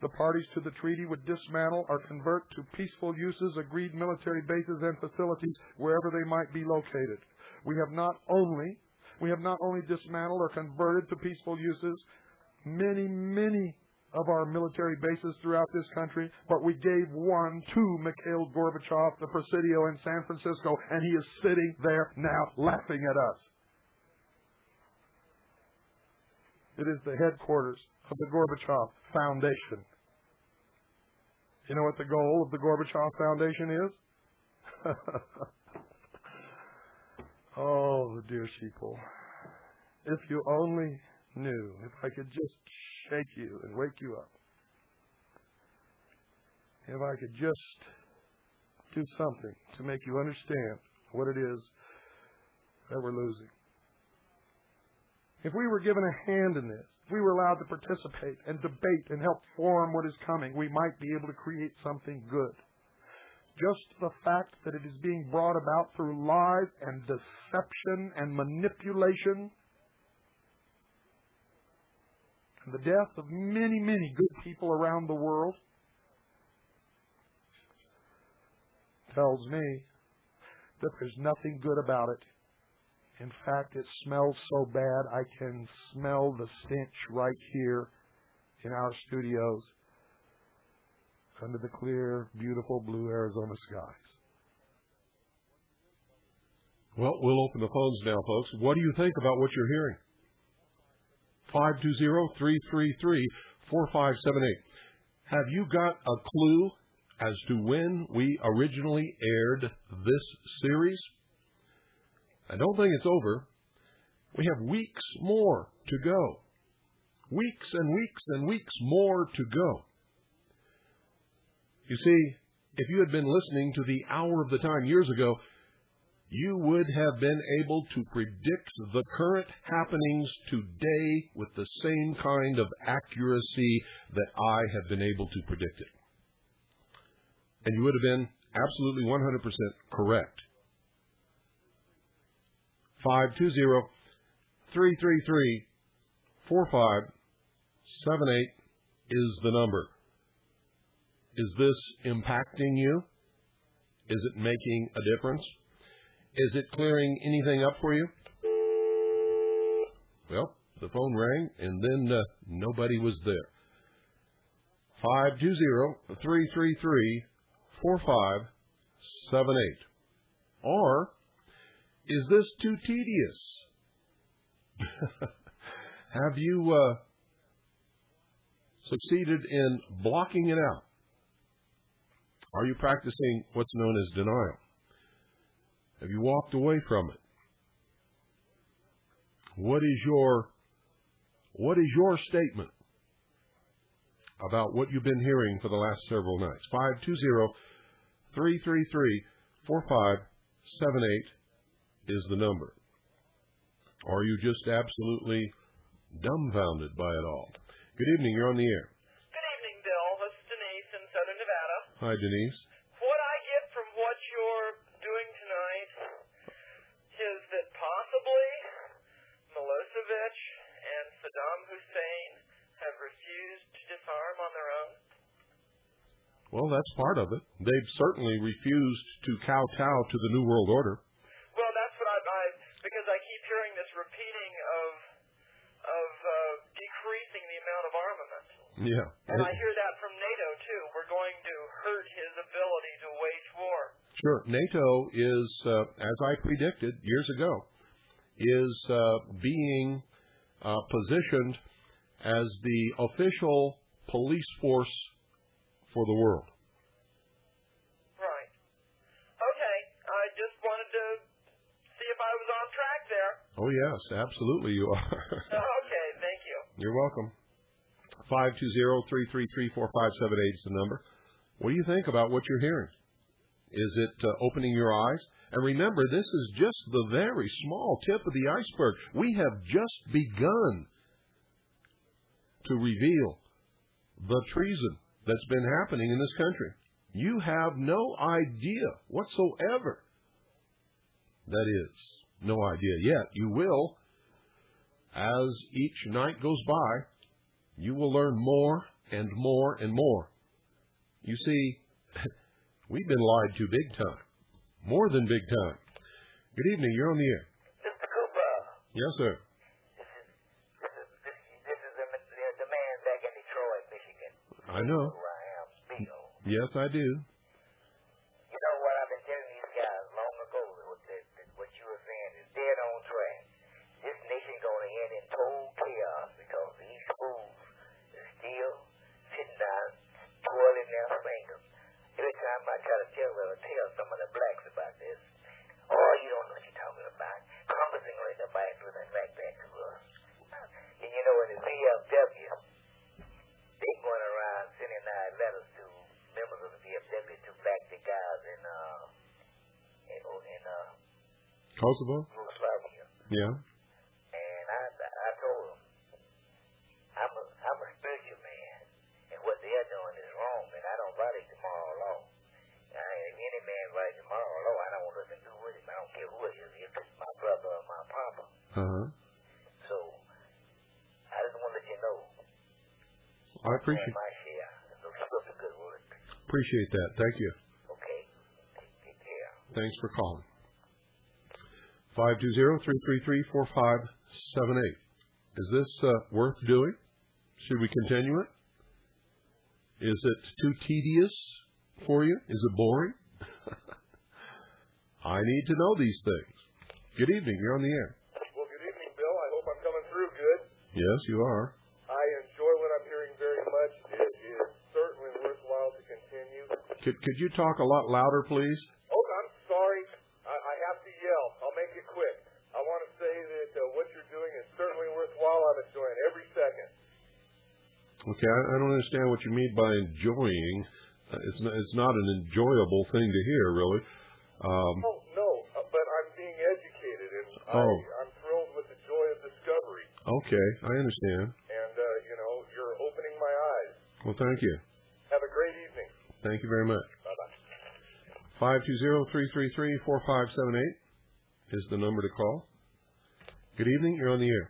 The parties to the treaty would dismantle or convert to peaceful uses agreed military bases and facilities wherever they might be located. We have not only dismantled or converted to peaceful uses many of our military bases throughout this country, but we gave one to Mikhail Gorbachev, the Presidio in San Francisco, and he is sitting there now laughing at us. It is the headquarters of the Gorbachev Foundation. You know what the goal of the Gorbachev Foundation is? Oh, the dear sheeple. If you only knew, if I could just shake you and wake you up. If I could just do something to make you understand what it is that we're losing. If we were given a hand in this, if we were allowed to participate and debate and help form what is coming, we might be able to create something good. Just the fact that it is being brought about through lies and deception and manipulation, and the death of many good people around the world, tells me that there's nothing good about it. In fact, it smells so bad I can smell the stench right here in our studios under the clear, beautiful blue Arizona skies. Well, we'll open the phones now, folks. What do you think about what you're hearing? 520-333-4578. Have you got a clue as to when we originally aired this series? I don't think it's over. We have weeks more to go. Weeks and weeks and weeks more to go. You see, if you had been listening to the Hour of the Time years ago, you would have been able to predict the current happenings today with the same kind of accuracy that I have been able to predict it. And you would have been absolutely 100% correct. 520-333-4578 is the number. Is this impacting you? Is it making a difference? Is it clearing anything up for you? Well, the phone rang, and then nobody was there. 520-333-4578. Or, is this too tedious? Have you succeeded in blocking it out? Are you practicing what's known as denial? Have you walked away from it? What is your statement about what you've been hearing for the last several nights? 520-333-4578 is the number. Or are you just absolutely dumbfounded by it all? Good evening. You're on the air. Good evening, Bill. This is Denise in Southern Nevada. Hi, Denise. What I get from what you're doing tonight is that possibly Milosevic and Saddam Hussein have refused to disarm on their own. Well, that's part of it. They've certainly refused to kowtow to the New World Order. Well, that's what because I keep hearing this repeating of decreasing the amount of armament. Yeah. And I hear that from NATO, too. We're going to hurt his ability to wage war. Sure. NATO is, as I predicted years ago, is being positioned as the official police force for the world. Right. Okay. I just wanted to see if I was on track there. Oh, yes, absolutely you are. Okay, thank you. You're welcome. 520-333-4578 is the number. What do you think about what you're hearing? Is it opening your eyes? And remember, this is just the very small tip of the iceberg. We have just begun to reveal the treason that's been happening in this country. You have no idea whatsoever. That is, no idea yet. You will, as each night goes by, you will learn more and more and more. You see, we've been lied to big time. More than big time. Good evening. You're on the air. Mr. Cooper. Yes, sir. This is the man back in Detroit, Michigan. I know. Where I am, Spiegel. Yes, I do. You know what I've been telling these guys long ago, what you were saying is dead on track. This nation going to end in total chaos because these fools are still sitting down, twirling their fingers. Every time I try to tell some of the blacks about this, oh, you don't know what you're talking about. Congress ain't going to buy do nothing like that to us. And you know, in the VFW, they going around sending out letters to members of the VFW to back the guys in Kosovo? Yugoslavia. Yeah. And I told them, I'm a spiritual man, and what they're doing is wrong, and I don't violate tomorrow law. If any man violates tomorrow law, I don't want nothing to do with him. I don't care who it is, if it's my brother or my papa. Uh-huh. So, I just want to let you know. I appreciate my share. So keep up the good work. Appreciate that. Thank you. Okay. Take care. Thanks for calling. 520-333-4578. Is this worth doing? Should we continue it? Is it too tedious for you? Is it boring? I need to know these things. Good evening. You're on the air. Well, good evening, Bill. I hope I'm coming through good. Yes, you are. I enjoy what I'm hearing very much. It is certainly worthwhile to continue. Could you talk a lot louder, please? Oh, I'm sorry. I have to yell. I'll make it quick. I want to say that what you're doing is certainly worthwhile. I'm enjoying every second. Okay, I don't understand what you mean by enjoying. It's not an enjoyable thing to hear, really. No, but I'm being educated, and I'm thrilled with the joy of discovery. Okay, I understand. And, you're opening my eyes. Well, thank you. Have a great evening. Thank you very much. Bye-bye. 520-333-4578 is the number to call. Good evening. You're on the air.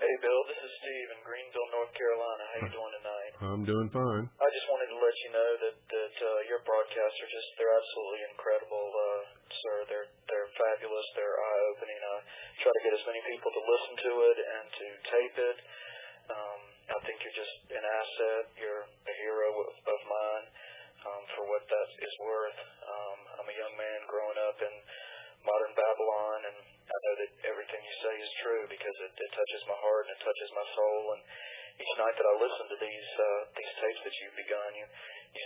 Hey, Bill. This is Steve in Greenville, North Carolina. How you doing tonight? I'm doing fine. I just wanted to let you know that your broadcasts they're absolutely incredible, sir. They're fabulous. They're eye-opening. I try to get as many people to listen to it and to tape it. I think you're just an asset. You're a hero of mine for what that is worth. I'm a young man growing up in modern Babylon, and I know that everything you say is true because it touches my heart and it touches my soul. And each night that I listen to these tapes that you've begun, you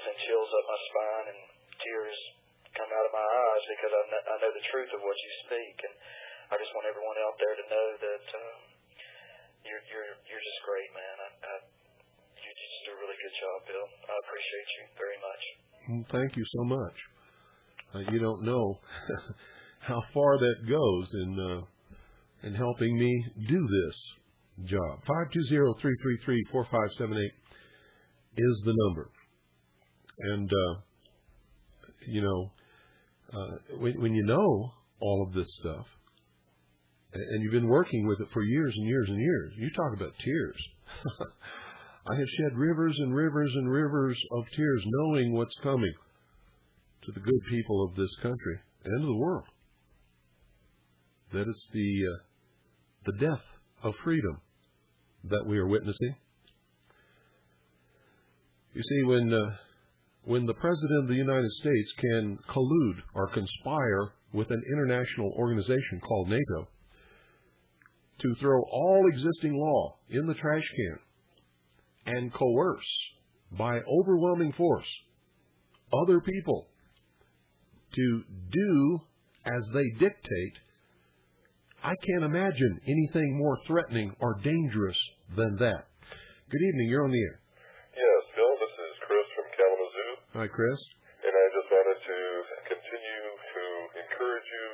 send chills up my spine and tears come out of my eyes because I know the truth of what you speak. And I just want everyone out there to know that you're just great, man. You just do a really good job, Bill. I appreciate you very much. Thank you so much. You don't know how far that goes in helping me do this job. 520-333-4578 is the number. And, when you know all of this stuff, and you've been working with it for years and years and years, you talk about tears. I have shed rivers and rivers and rivers of tears knowing what's coming to the good people of this country and of the world. That it's the death of freedom that we are witnessing. You see, when the President of the United States can collude or conspire with an international organization called NATO to throw all existing law in the trash can and coerce by overwhelming force other people to do as they dictate, I can't imagine anything more threatening or dangerous than that. Good evening, you're on the air. Yes, Bill, this is Chris from Kalamazoo. Hi, Chris. And I just wanted to continue to encourage you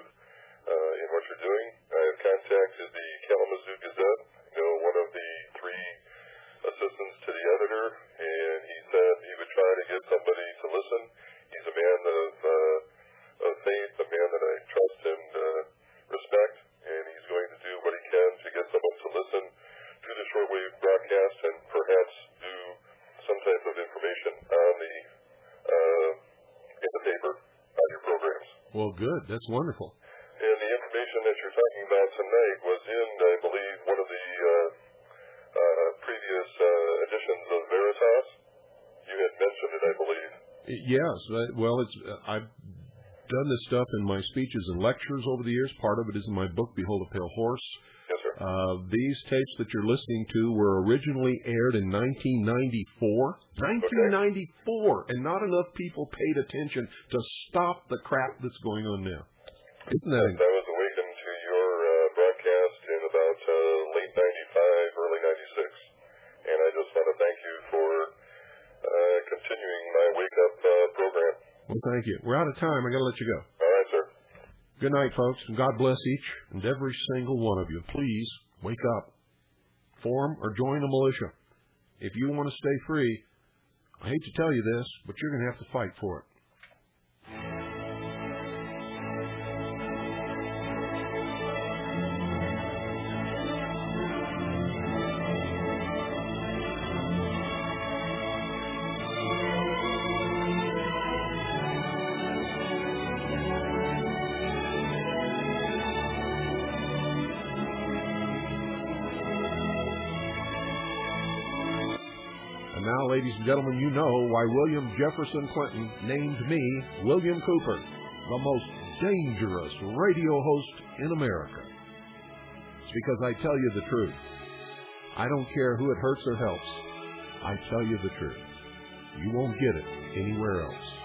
in what you're doing. I have contacted the Kalamazoo Gazette, one of the 3 assistants to the editor, and he said he would try to get somebody to listen. He's a man of faith, a man that I trust and respect, and he's going to do what he can to get someone to listen to the shortwave broadcast and perhaps do some type of information on in the paper on your programs. Well, good. That's wonderful. And the information that you're talking about tonight was in, I believe, one of the previous editions of Veritas. You had mentioned it, I believe. Yes. Well, I've done this stuff in my speeches and lectures over the years. Part of it is in my book, Behold a Pale Horse. Yes, sir. These tapes that you're listening to were originally aired in 1994. 1994! And not enough people paid attention to stop the crap that's going on now. Isn't that I was awakened to your broadcast in about late 95, early 96. And I just want to thank you for continuing my wake-up program. Well, thank you. We're out of time. I got to let you go. All right, sir. Good night, folks, and God bless each and every single one of you. Please wake up. Form or join a militia. If you want to stay free, I hate to tell you this, but you're going to have to fight for it. Now, ladies and gentlemen, you know why William Jefferson Clinton named me, William Cooper, the most dangerous radio host in America. It's because I tell you the truth. I don't care who it hurts or helps. I tell you the truth. You won't get it anywhere else.